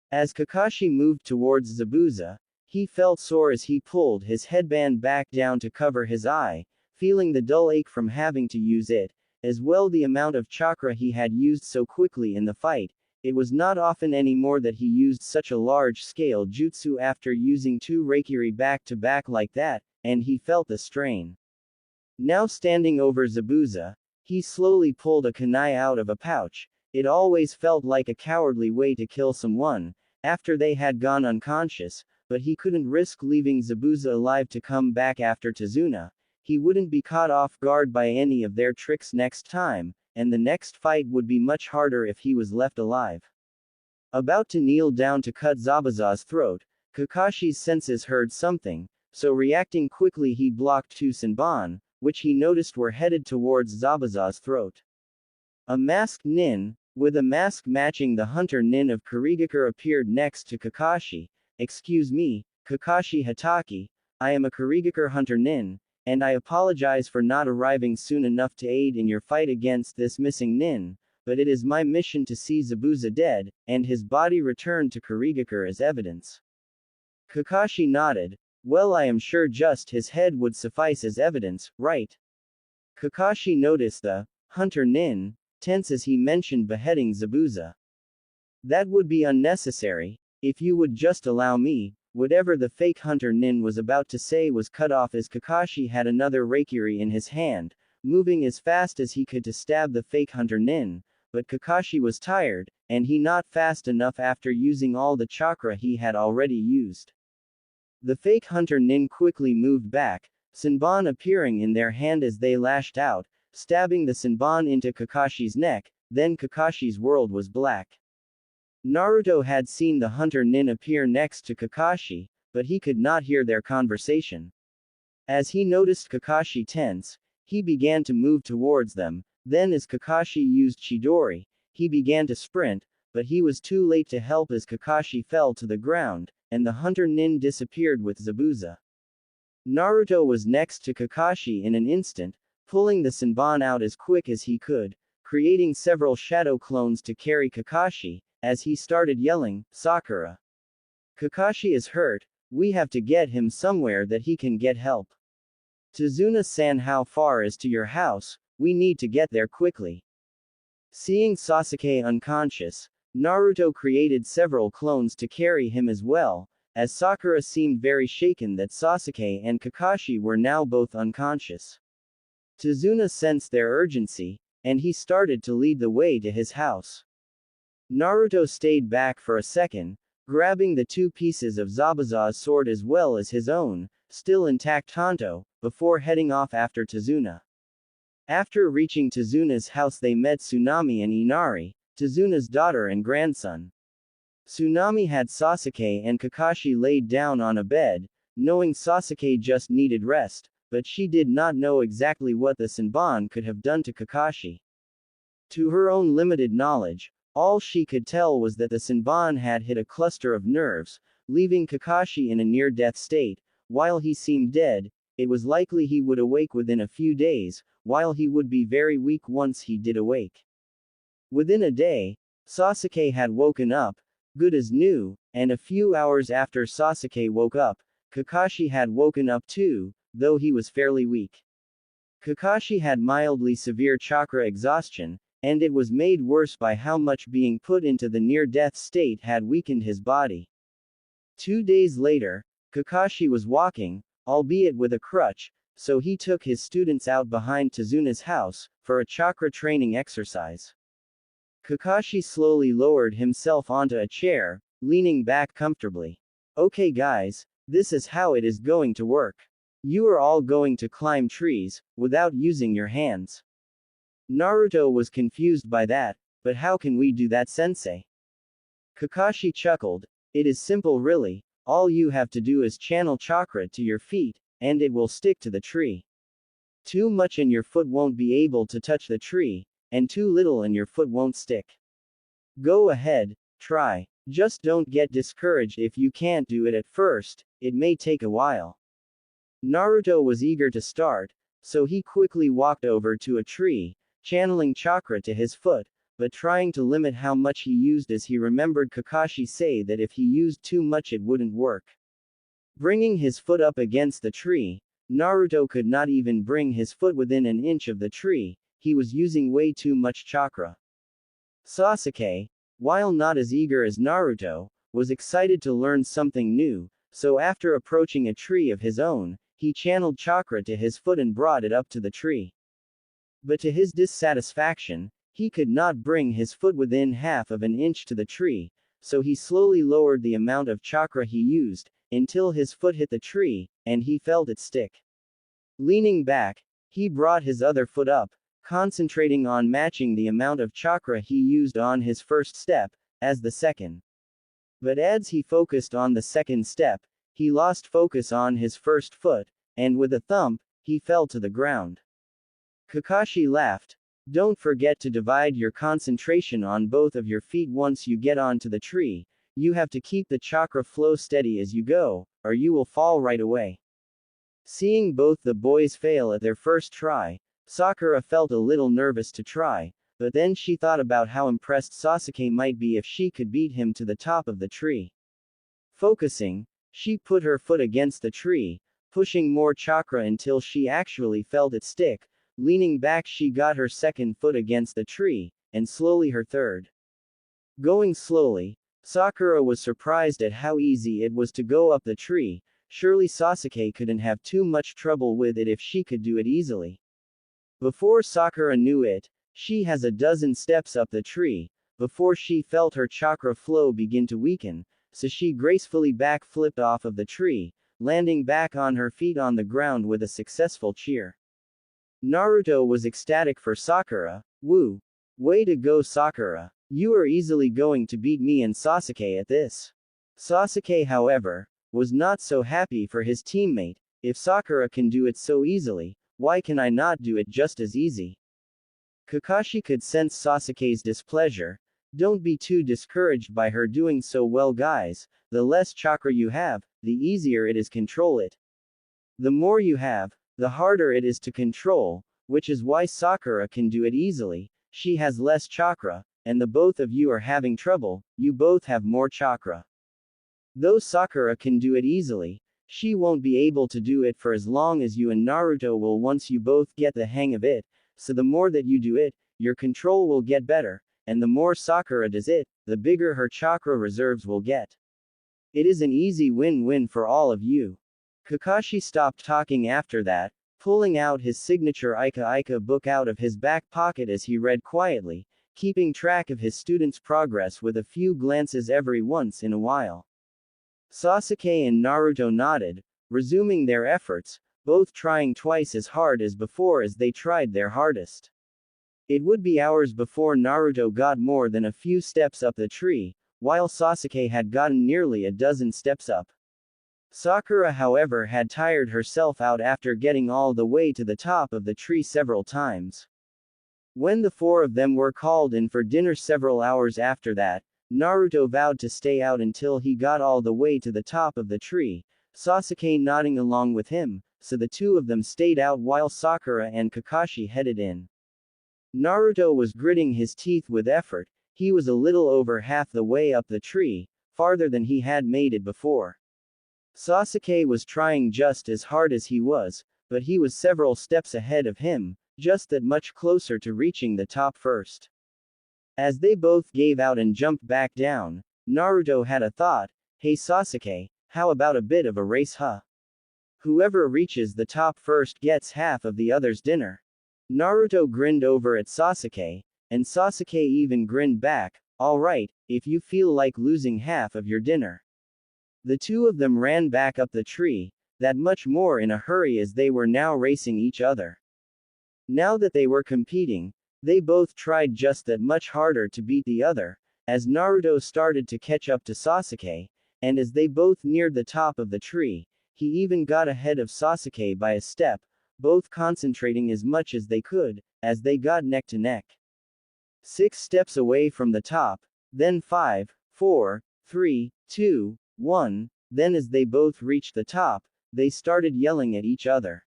As Kakashi moved towards Zabuza, he felt sore as he pulled his headband back down to cover his eye, feeling the dull ache from having to use it, as well the amount of chakra he had used so quickly in the fight. It was not often anymore that he used such a large-scale jutsu after using 2 Reikiri back-to-back like that, and he felt the strain. Now standing over Zabuza, he slowly pulled a kunai out of a pouch. It always felt like a cowardly way to kill someone, after they had gone unconscious, but he couldn't risk leaving Zabuza alive to come back after Tazuna. He wouldn't be caught off guard by any of their tricks next time, and the next fight would be much harder if he was left alive. About to kneel down to cut Zabuza's throat, Kakashi's senses heard something, so reacting quickly he blocked 2 Senbon, which he noticed were headed towards Zabuza's throat. A masked nin, with a mask matching the hunter nin of Kurigakure appeared next to Kakashi. Excuse me, Kakashi Hatake, I am a Kurigakure hunter nin, and I apologize for not arriving soon enough to aid in your fight against this missing nin, but it is my mission to see Zabuza dead, and his body returned to Kurigakure as evidence. Kakashi nodded. Well, I am sure just his head would suffice as evidence, right? Kakashi noticed the hunter nin tense as he mentioned beheading Zabuza. That would be unnecessary, if you would just allow me. Whatever the fake hunter nin was about to say was cut off as Kakashi had another Reikiri in his hand, moving as fast as he could to stab the fake hunter nin, but Kakashi was tired, and he not fast enough after using all the chakra he had already used. The fake hunter nin quickly moved back, Senbon appearing in their hand as they lashed out, stabbing the Senbon into Kakashi's neck. Then Kakashi's world was black. Naruto had seen the hunter nin appear next to Kakashi, but he could not hear their conversation. As he noticed Kakashi tense, he began to move towards them. Then as Kakashi used Chidori, he began to sprint, but he was too late to help as Kakashi fell to the ground, and the hunter nin disappeared with Zabuza. Naruto was next to Kakashi in an instant, pulling the Senbon out as quick as he could, creating several shadow clones to carry Kakashi, as he started yelling, Sakura. Kakashi is hurt, we have to get him somewhere that he can get help. Tazuna-san, how far is to your house? We need to get there quickly. Seeing Sasuke unconscious, Naruto created several clones to carry him as well, as Sakura seemed very shaken that Sasuke and Kakashi were now both unconscious. Tazuna sensed their urgency, and he started to lead the way to his house. Naruto stayed back for a second, grabbing the 2 pieces of Zabuza's sword as well as his own, still intact Tanto, before heading off after Tazuna. After reaching Tazuna's house they met Tsunami and Inari, Tazuna's daughter and grandson. Tsunami had Sasuke and Kakashi laid down on a bed, knowing Sasuke just needed rest, but she did not know exactly what the Senbon could have done to Kakashi. To her own limited knowledge, all she could tell was that the Senbon had hit a cluster of nerves, leaving Kakashi in a near-death state. While he seemed dead, it was likely he would awake within a few days, while he would be very weak once he did awake. Within a day, Sasuke had woken up, good as new, and a few hours after Sasuke woke up, Kakashi had woken up too, though he was fairly weak. Kakashi had mildly severe chakra exhaustion, and it was made worse by how much being put into the near-death state had weakened his body. 2 days later, Kakashi was walking, albeit with a crutch, so he took his students out behind Tazuna's house, for a chakra training exercise. Kakashi slowly lowered himself onto a chair, leaning back comfortably. Okay guys, this is how it is going to work. You are all going to climb trees, without using your hands. Naruto was confused by that, but how can we do that, sensei? Kakashi chuckled. It is simple really, all you have to do is channel chakra to your feet, and it will stick to the tree. Too much and your foot won't be able to touch the tree, and too little and your foot won't stick. Go ahead, try. Just don't get discouraged if you can't do it at first, it may take a while. Naruto was eager to start, so he quickly walked over to a tree, channeling chakra to his foot, but trying to limit how much he used as he remembered Kakashi say that if he used too much it wouldn't work. Bringing his foot up against the tree, Naruto could not even bring his foot within an inch of the tree, he was using way too much chakra. Sasuke, while not as eager as Naruto, was excited to learn something new, so after approaching a tree of his own, he channeled chakra to his foot and brought it up to the tree. But to his dissatisfaction, he could not bring his foot within half of an inch to the tree, so he slowly lowered the amount of chakra he used, until his foot hit the tree, and he felt it stick. Leaning back, he brought his other foot up, concentrating on matching the amount of chakra he used on his first step, as the second. But as he focused on the second step, he lost focus on his first foot, and with a thump, he fell to the ground. Kakashi laughed. Don't forget to divide your concentration on both of your feet once you get onto the tree, you have to keep the chakra flow steady as you go, or you will fall right away. Seeing both the boys fail at their first try, Sakura felt a little nervous to try, but then she thought about how impressed Sasuke might be if she could beat him to the top of the tree. Focusing, she put her foot against the tree, pushing more chakra until she actually felt it stick. Leaning back, she got her second foot against the tree, and slowly her third. Going slowly, Sakura was surprised at how easy it was to go up the tree. Surely Sasuke couldn't have too much trouble with it if she could do it easily. Before Sakura knew it, she has a dozen steps up the tree, before she felt her chakra flow begin to weaken, so she gracefully back-flipped off of the tree, landing back on her feet on the ground with a successful cheer. Naruto was ecstatic for Sakura. Woo! Way to go, Sakura! You are easily going to beat me and Sasuke at this. Sasuke, however, was not so happy for his teammate. If Sakura can do it so easily, why can I not do it just as easy? Kakashi could sense Sasuke's displeasure. Don't be too discouraged by her doing so well, guys. The less chakra you have, the easier it is control it. The more you have, the harder it is to control, which is why Sakura can do it easily. She has less chakra, and the both of you are having trouble, you both have more chakra. Though Sakura can do it easily, she won't be able to do it for as long as you and Naruto will once you both get the hang of it, so the more that you do it, your control will get better, and the more Sakura does it, the bigger her chakra reserves will get. It is an easy win-win for all of you. Kakashi stopped talking after that, pulling out his signature Ika Ika book out of his back pocket as he read quietly, keeping track of his students' progress with a few glances every once in a while. Sasuke and Naruto nodded, resuming their efforts, both trying twice as hard as before as they tried their hardest. It would be hours before Naruto got more than a few steps up the tree, while Sasuke had gotten nearly a dozen steps up. Sakura, however, had tired herself out after getting all the way to the top of the tree several times. When the four of them were called in for dinner several hours after that, Naruto vowed to stay out until he got all the way to the top of the tree, Sasuke nodding along with him, so the two of them stayed out while Sakura and Kakashi headed in. Naruto was gritting his teeth with effort. He was a little over half the way up the tree, farther than he had made it before. Sasuke was trying just as hard as he was, but he was several steps ahead of him, just that much closer to reaching the top first. As they both gave out and jumped back down, Naruto had a thought. Hey Sasuke, how about a bit of a race, huh? Whoever reaches the top first gets half of the other's dinner. Naruto grinned over at Sasuke, and Sasuke even grinned back. Alright, if you feel like losing half of your dinner. The two of them ran back up the tree, that much more in a hurry as they were now racing each other. Now that they were competing, they both tried just that much harder to beat the other. As Naruto started to catch up to Sasuke, and as they both neared the top of the tree, he even got ahead of Sasuke by a step, both concentrating as much as they could, as they got neck to neck. 6 steps away from the top, then 5, 4, 3, 2, 1, then as they both reached the top, they started yelling at each other.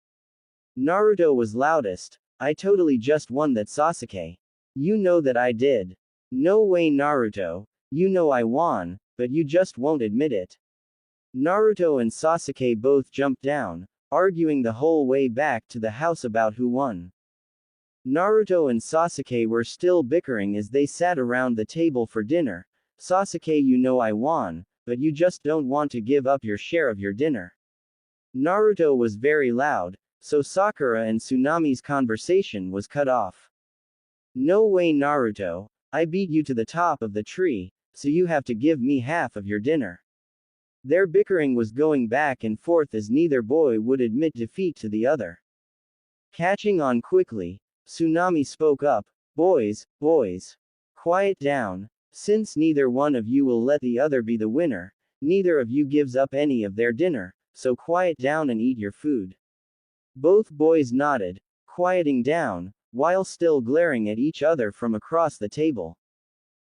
Naruto was loudest. "I totally just won that, Sasuke. You know that I did." "No way, Naruto. You know I won, but you just won't admit it." Naruto and Sasuke both jumped down, arguing the whole way back to the house about who won. Naruto and Sasuke were still bickering as they sat around the table for dinner. "Sasuke, you know I won, but you just don't want to give up your share of your dinner." Naruto was very loud, so Sakura and Tsunami's conversation was cut off. "No way, Naruto. I beat you to the top of the tree, so you have to give me half of your dinner." Their bickering was going back and forth as neither boy would admit defeat to the other. Catching on quickly, Tsunami spoke up. Boys, quiet down. Since neither one of you will let the other be the winner, neither of you gives up any of their dinner, so quiet down and eat your food." Both boys nodded, quieting down, while still glaring at each other from across the table.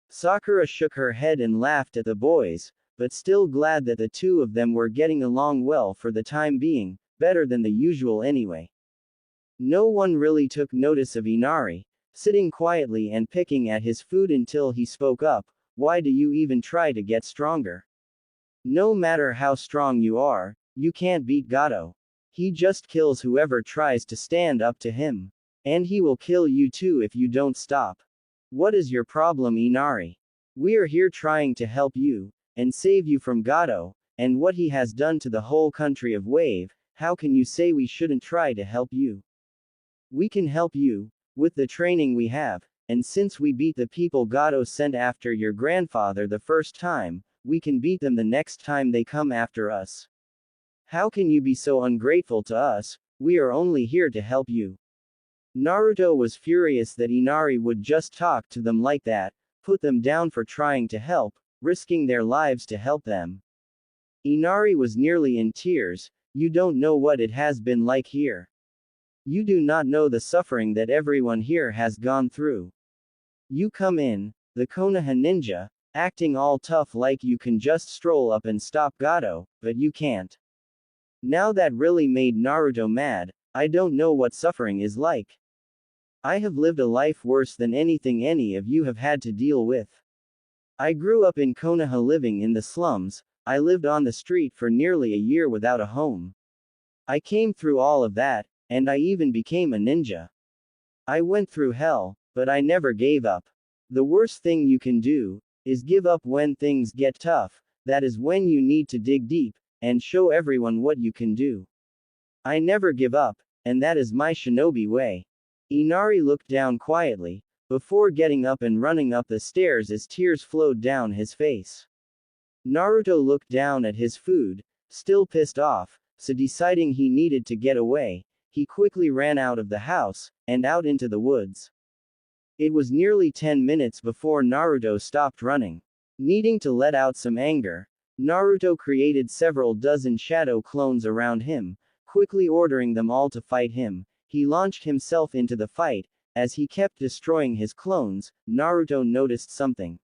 Sakura shook her head and laughed at the boys, but still glad that the two of them were getting along well for the time being, better than the usual anyway. No one really took notice of Inari, sitting quietly and picking at his food until he spoke up. "Why do you even try to get stronger? No matter how strong you are, you can't beat Gato. He just kills whoever tries to stand up to him. And he will kill you too if you don't stop. What is your problem, Inari? We are here trying to help you, and save you from Gato, and what he has done to the whole country of Wave. How can you say we shouldn't try to help you? We can help you, with the training we have, and since we beat the people Gato sent after your grandfather the first time, we can beat them the next time they come after us. How can you be so ungrateful to us? We are only here to help you." Naruto was furious that Inari would just talk to them like that, put them down for trying to help, risking their lives to help them. Inari was nearly in tears. "You don't know what it has been like here. You do not know the suffering that everyone here has gone through. You come in, the Konoha ninja, acting all tough like you can just stroll up and stop Gato, but you can't." Now that really made Naruto mad. "I don't know what suffering is like. I have lived a life worse than anything any of you have had to deal with. I grew up in Konoha living in the slums. I lived on the street for nearly a year without a home. I came through all of that, and I even became a ninja. I went through hell, but I never gave up. The worst thing you can do is give up when things get tough. That is when you need to dig deep and show everyone what you can do. I never give up, and that is my shinobi way." Inari looked down quietly, before getting up and running up the stairs as tears flowed down his face. Naruto looked down at his food, still pissed off, so deciding he needed to get away, he quickly ran out of the house, and out into the woods. It was nearly 10 minutes before Naruto stopped running. Needing to let out some anger, Naruto created several dozen shadow clones around him, quickly ordering them all to fight him. He launched himself into the fight. As he kept destroying his clones, Naruto noticed something.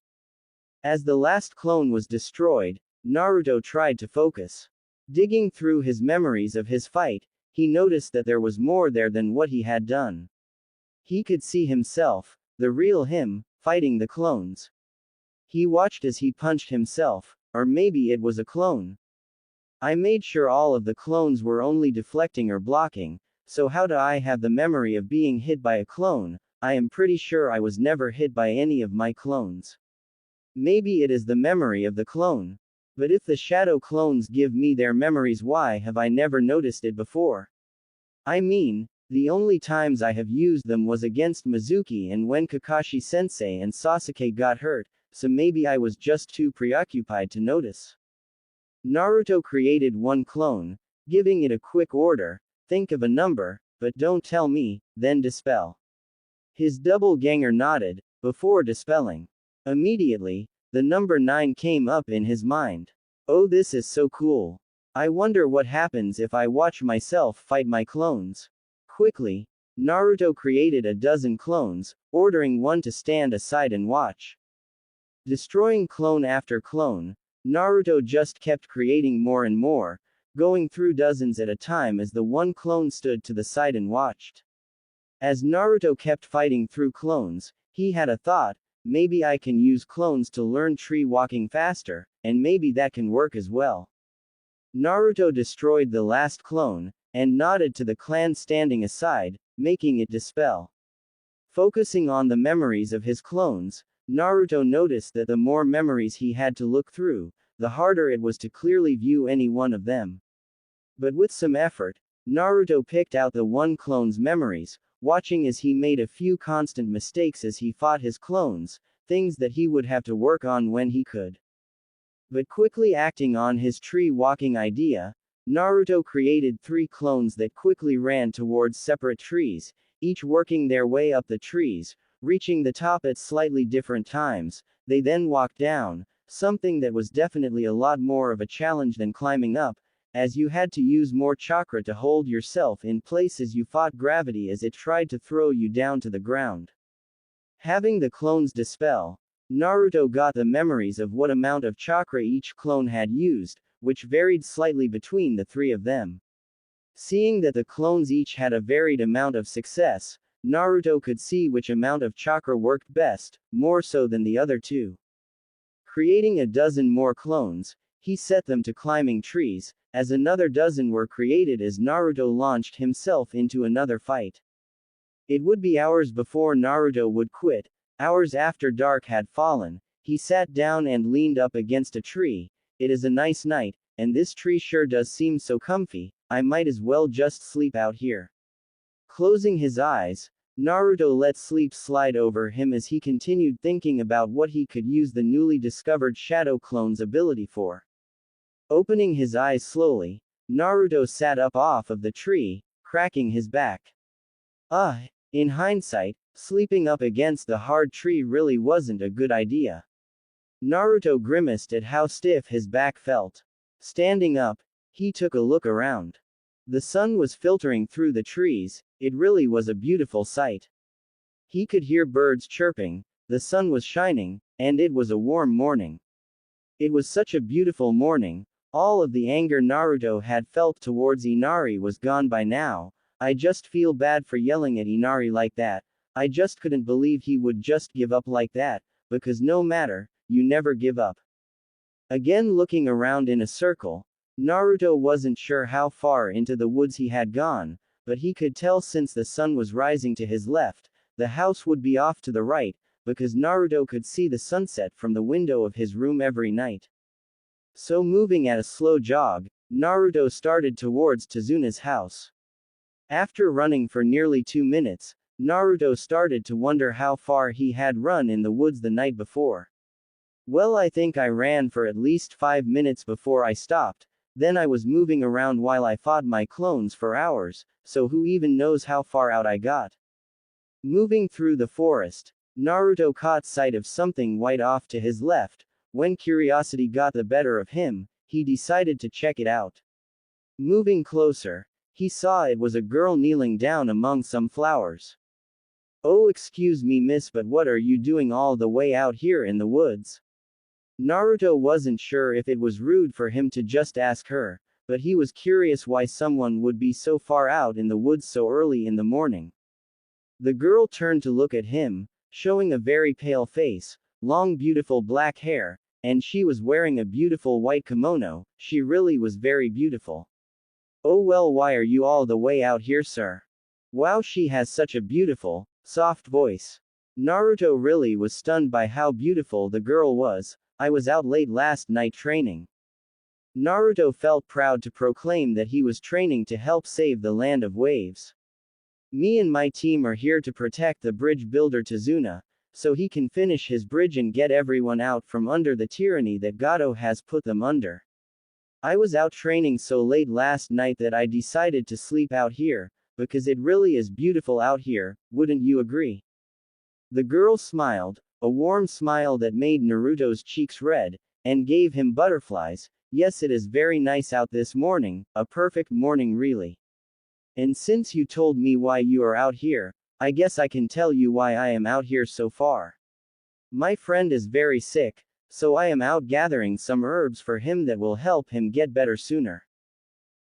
As the last clone was destroyed, Naruto tried to focus. Digging through his memories of his fight, he noticed that there was more there than what he had done. He could see himself, the real him, fighting the clones. He watched as he punched himself, or maybe it was a clone. "I made sure all of the clones were only deflecting or blocking, so how do I have the memory of being hit by a clone? I am pretty sure I was never hit by any of my clones. Maybe it is the memory of the clone. But if the shadow clones give me their memories, why have I never noticed it before? I mean, the only times I have used them was against Mizuki and when Kakashi-sensei and Sasuke got hurt, so maybe I was just too preoccupied to notice." Naruto created one clone, giving it a quick order. "Think of a number, but don't tell me, then dispel." His doppelganger nodded, before dispelling. Immediately, the number 9 came up in his mind. Oh, this is so cool. I wonder what happens if I watch myself fight my clones. Quickly, Naruto created a dozen clones, ordering one to stand aside and watch. Destroying clone after clone, Naruto just kept creating more and more, going through dozens at a time as the one clone stood to the side and watched. As Naruto kept fighting through clones, he had a thought: maybe I can use clones to learn tree walking faster, and maybe that can work as well. Naruto destroyed the last clone, and nodded to the clan standing aside, making it dispel. Focusing on the memories of his clones, Naruto noticed that the more memories he had to look through, the harder it was to clearly view any one of them. But with some effort, Naruto picked out the one clone's memories, watching as he made a few constant mistakes as he fought his clones, things that he would have to work on when he could. But quickly acting on his tree walking idea, Naruto created 3 clones that quickly ran towards separate trees, each working their way up the trees, reaching the top at slightly different times. They then walked down, something that was definitely a lot more of a challenge than climbing up, as you had to use more chakra to hold yourself in place as you fought gravity as it tried to throw you down to the ground. Having the clones dispel, Naruto got the memories of what amount of chakra each clone had used, which varied slightly between the 3 of them. Seeing that the clones each had a varied amount of success, Naruto could see which amount of chakra worked best, more so than the other 2. Creating a dozen more clones, he set them to climbing trees, as another dozen were created as Naruto launched himself into another fight. It would be hours before Naruto would quit. Hours after dark had fallen, he sat down and leaned up against a tree. It is a nice night, and this tree sure does seem so comfy, I might as well just sleep out here. Closing his eyes, Naruto let sleep slide over him as he continued thinking about what he could use the newly discovered Shadow Clone's ability for. Opening his eyes slowly, Naruto sat up off of the tree, cracking his back. In hindsight, sleeping up against the hard tree really wasn't a good idea. Naruto grimaced at how stiff his back felt. Standing up, he took a look around. The sun was filtering through the trees. It really was a beautiful sight. He could hear birds chirping, the sun was shining, and it was a warm morning. It was such a beautiful morning. All of the anger Naruto had felt towards Inari was gone by now. I just feel bad for yelling at Inari like that. I just couldn't believe he would just give up like that, because no matter, you never give up. Again looking around in a circle, Naruto wasn't sure how far into the woods he had gone, but he could tell since the sun was rising to his left, the house would be off to the right, because Naruto could see the sunset from the window of his room every night. So moving at a slow jog, Naruto started towards Tazuna's house. After running for nearly 2 minutes, Naruto started to wonder how far he had run in the woods the night before. Well, I think I ran for at least 5 minutes before I stopped, then I was moving around while I fought my clones for hours, so who even knows how far out I got. Moving through the forest, Naruto caught sight of something white off to his left. When curiosity got the better of him, he decided to check it out. Moving closer, he saw it was a girl kneeling down among some flowers. Oh, excuse me, miss, but what are you doing all the way out here in the woods? Naruto wasn't sure if it was rude for him to just ask her, but he was curious why someone would be so far out in the woods so early in the morning. The girl turned to look at him, showing a very pale face, long beautiful black hair, and she was wearing a beautiful white kimono. She really was very beautiful. Oh well, why are you all the way out here, sir? Wow, she has such a beautiful, soft voice. Naruto really was stunned by how beautiful the girl was. I was out late last night training. Naruto felt proud to proclaim that he was training to help save the land of waves. Me and my team are here to protect the bridge builder Tazuna, so he can finish his bridge and get everyone out from under the tyranny that Gato has put them under. I was out training so late last night that I decided to sleep out here, because it really is beautiful out here, wouldn't you agree? The girl smiled, a warm smile that made Naruto's cheeks red, and gave him butterflies. Yes, it is very nice out this morning, a perfect morning really. And since you told me why you are out here, I guess I can tell you why I am out here so far. My friend is very sick, so I am out gathering some herbs for him that will help him get better sooner.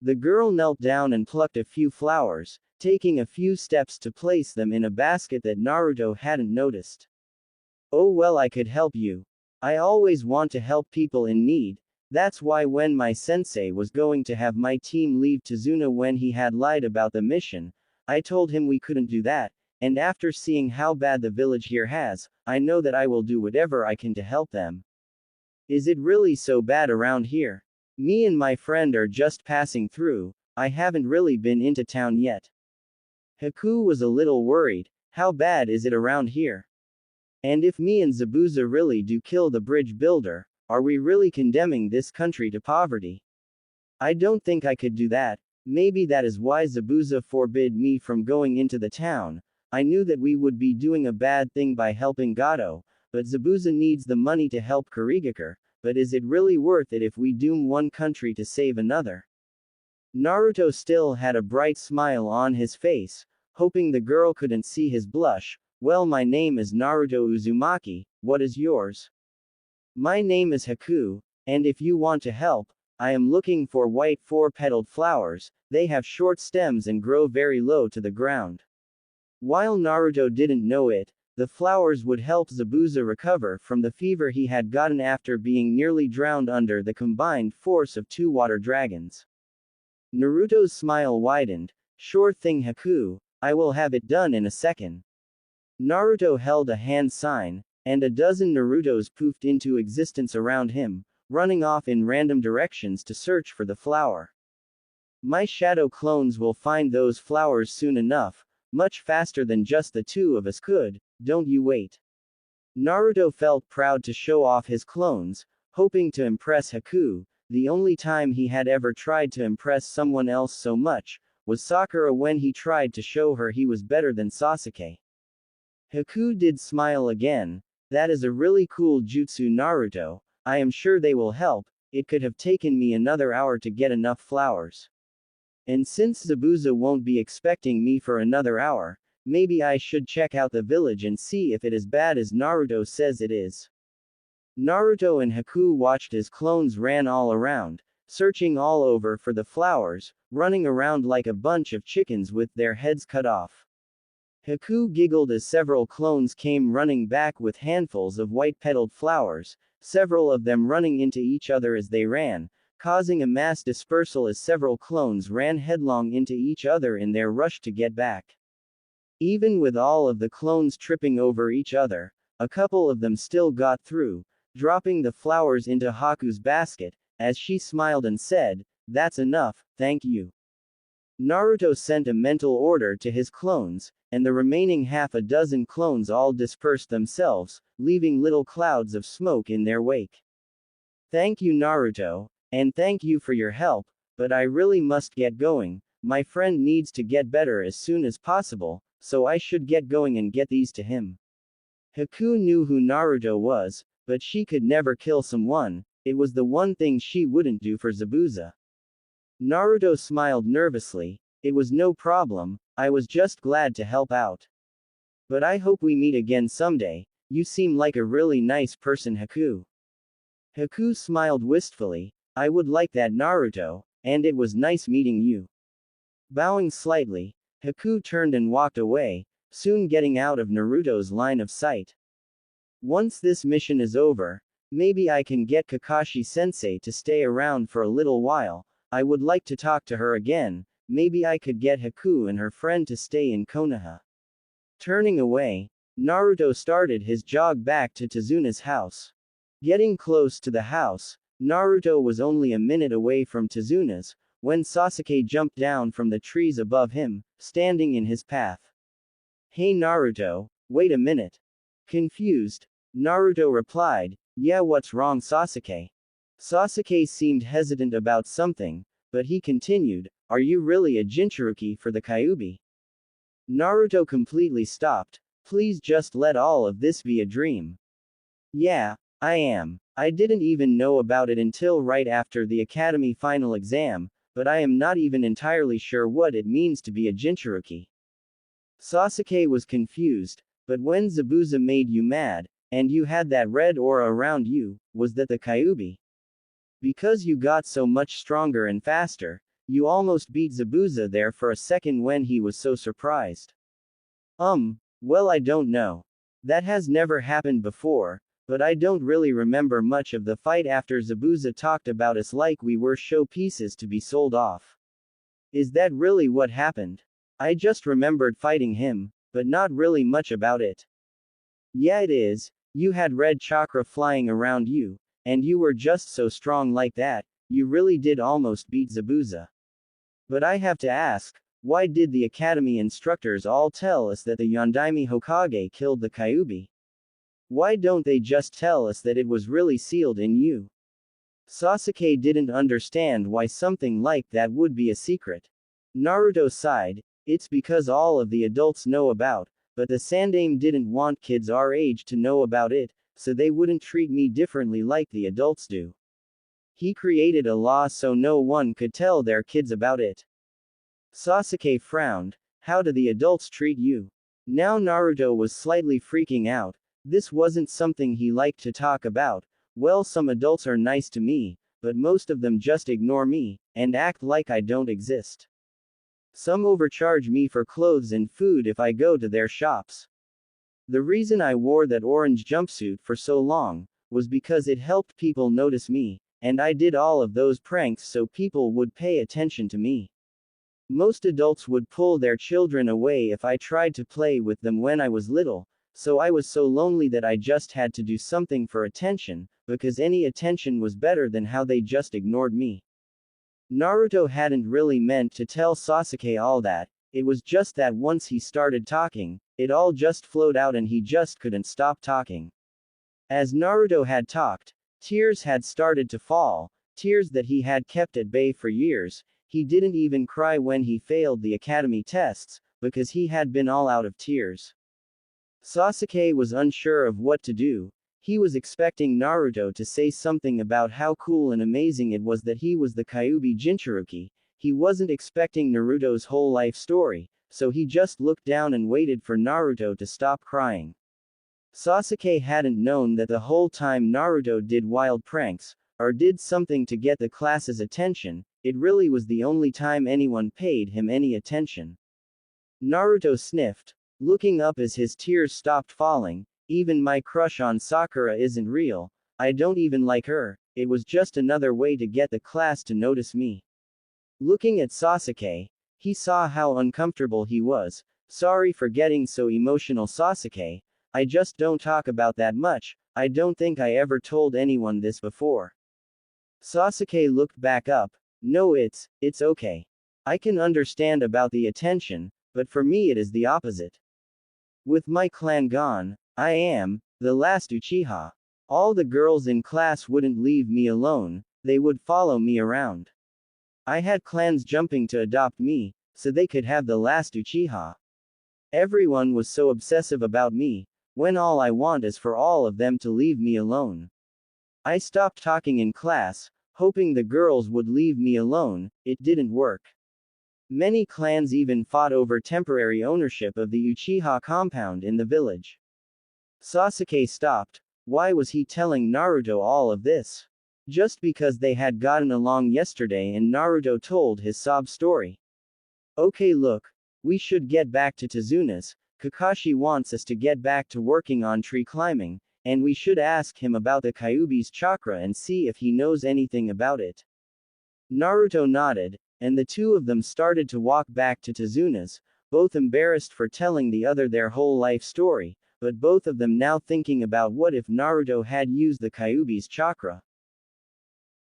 The girl knelt down and plucked a few flowers, taking a few steps to place them in a basket that Naruto hadn't noticed. Oh well, I could help you. I always want to help people in need. That's why when my sensei was going to have my team leave Tazuna when he had lied about the mission, I told him we couldn't do that, and after seeing how bad the village here has, I know that I will do whatever I can to help them. Is it really so bad around here? Me and my friend are just passing through, I haven't really been into town yet. Haku was a little worried. How bad is it around here? And if me and Zabuza really do kill the bridge builder, are we really condemning this country to poverty? I don't think I could do that. Maybe that is why Zabuza forbid me from going into the town. I knew that we would be doing a bad thing by helping Gato, but Zabuza needs the money to help Kurigakure, but is it really worth it if we doom one country to save another? Naruto still had a bright smile on his face, hoping the girl couldn't see his blush. Well, my name is Naruto Uzumaki, what is yours? My name is Haku, and if you want to help, I am looking for white four-petaled flowers. They have short stems and grow very low to the ground. While Naruto didn't know it, the flowers would help Zabuza recover from the fever he had gotten after being nearly drowned under the combined force of two water dragons. Naruto's smile widened. Sure thing, Haku, I will have it done in a second. Naruto held a hand sign, and a dozen Narutos poofed into existence around him, running off in random directions to search for the flower. My shadow clones will find those flowers soon enough, much faster than just the two of us could, don't you wait. Naruto felt proud to show off his clones, hoping to impress Haku. The only time he had ever tried to impress someone else so much was Sakura when he tried to show her he was better than Sasuke. Haku did smile again. That is a really cool jutsu, Naruto. I am sure they will help. It could have taken me another hour to get enough flowers. And since Zabuza won't be expecting me for another hour, maybe I should check out the village and see if it is bad as Naruto says it is. Naruto and Haku watched as clones ran all around, searching all over for the flowers, running around like a bunch of chickens with their heads cut off. Haku giggled as several clones came running back with handfuls of white-petaled flowers, several of them running into each other as they ran, causing a mass dispersal as several clones ran headlong into each other in their rush to get back. Even with all of the clones tripping over each other, a couple of them still got through, dropping the flowers into Haku's basket, as she smiled and said, "That's enough, thank you." Naruto sent a mental order to his clones, and the remaining half a dozen clones all dispersed themselves, leaving little clouds of smoke in their wake. Thank you, Naruto, and thank you for your help, but I really must get going. My friend needs to get better as soon as possible, so I should get going and get these to him. Haku knew who Naruto was, but she could never kill someone. It was the one thing she wouldn't do for Zabuza. Naruto smiled nervously. It was no problem, I was just glad to help out. But I hope we meet again someday. You seem like a really nice person, Haku. Haku smiled wistfully. I would like that, Naruto, and it was nice meeting you. Bowing slightly, Haku turned and walked away, soon getting out of Naruto's line of sight. Once this mission is over, maybe I can get Kakashi-sensei to stay around for a little while. I would like to talk to her again. Maybe I could get Haku and her friend to stay in Konoha. Turning away, Naruto started his jog back to Tazuna's house. Getting close to the house, Naruto was only a minute away from Tazuna's, when Sasuke jumped down from the trees above him, standing in his path. Hey Naruto, wait a minute. Confused, Naruto replied, yeah, what's wrong, Sasuke? Sasuke seemed hesitant about something, but he continued, are you really a Jinchuruki for the Kyuubi? Naruto completely stopped. Please just let all of this be a dream. Yeah, I am. I didn't even know about it until right after the academy final exam, but I am not even entirely sure what it means to be a Jinchuruki. Sasuke was confused, but when Zabuza made you mad, and you had that red aura around you, was that the Kyuubi? Because you got so much stronger and faster, you almost beat Zabuza there for a second when he was so surprised. Well, I don't know. That has never happened before, but I don't really remember much of the fight after Zabuza talked about us like we were show pieces to be sold off. Is that really what happened? I just remembered fighting him, but not really much about it. Yeah, it is. You had red chakra flying around you, and you were just so strong like that, you really did almost beat Zabuza. But I have to ask, why did the academy instructors all tell us that the Yondaime Hokage killed the Kyuubi? Why don't they just tell us that it was really sealed in you? Sasuke didn't understand why something like that would be a secret. Naruto sighed, it's because all of the adults know about, but the Sandaime didn't want kids our age to know about it, so they wouldn't treat me differently like the adults do. He created a law so no one could tell their kids about it. Sasuke frowned, how do the adults treat you? Now Naruto was slightly freaking out. This wasn't something he liked to talk about. Well, some adults are nice to me, but most of them just ignore me, and act like I don't exist. Some overcharge me for clothes and food if I go to their shops. The reason I wore that orange jumpsuit for so long was because it helped people notice me, and I did all of those pranks so people would pay attention to me. Most adults would pull their children away if I tried to play with them when I was little, so I was so lonely that I just had to do something for attention, because any attention was better than how they just ignored me. Naruto hadn't really meant to tell Sasuke all that, it was just that once he started talking, it all just flowed out and he just couldn't stop talking. As Naruto had talked, tears had started to fall, tears that he had kept at bay for years. He didn't even cry when he failed the academy tests, because he had been all out of tears. Sasuke was unsure of what to do. He was expecting Naruto to say something about how cool and amazing it was that he was the Kyuubi Jinchuruki. He wasn't expecting Naruto's whole life story, so he just looked down and waited for Naruto to stop crying. Sasuke hadn't known that the whole time Naruto did wild pranks, or did something to get the class's attention. It really was the only time anyone paid him any attention. Naruto sniffed, looking up as his tears stopped falling. Even my crush on Sakura isn't real. I don't even like her. It was just another way to get the class to notice me. Looking at Sasuke, he saw how uncomfortable he was. Sorry for getting so emotional, Sasuke. I just don't talk about that much. I don't think I ever told anyone this before. Sasuke looked back up. No, it's okay. I can understand about the attention, but for me it is the opposite. With my clan gone, I am the last Uchiha. All the girls in class wouldn't leave me alone, they would follow me around. I had clans jumping to adopt me, so they could have the last Uchiha. Everyone was so obsessive about me, when all I want is for all of them to leave me alone. I stopped talking in class, hoping the girls would leave me alone. It didn't work. Many clans even fought over temporary ownership of the Uchiha compound in the village. Sasuke stopped. Why was he telling Naruto all of this? Just because they had gotten along yesterday and Naruto told his sob story. Okay, look. We should get back to Tazuna's. Kakashi wants us to get back to working on tree climbing, and we should ask him about the Kyuubi's chakra and see if he knows anything about it. Naruto nodded, and the two of them started to walk back to Tazuna's, both embarrassed for telling the other their whole life story, but both of them now thinking about what if Naruto had used the Kyuubi's chakra.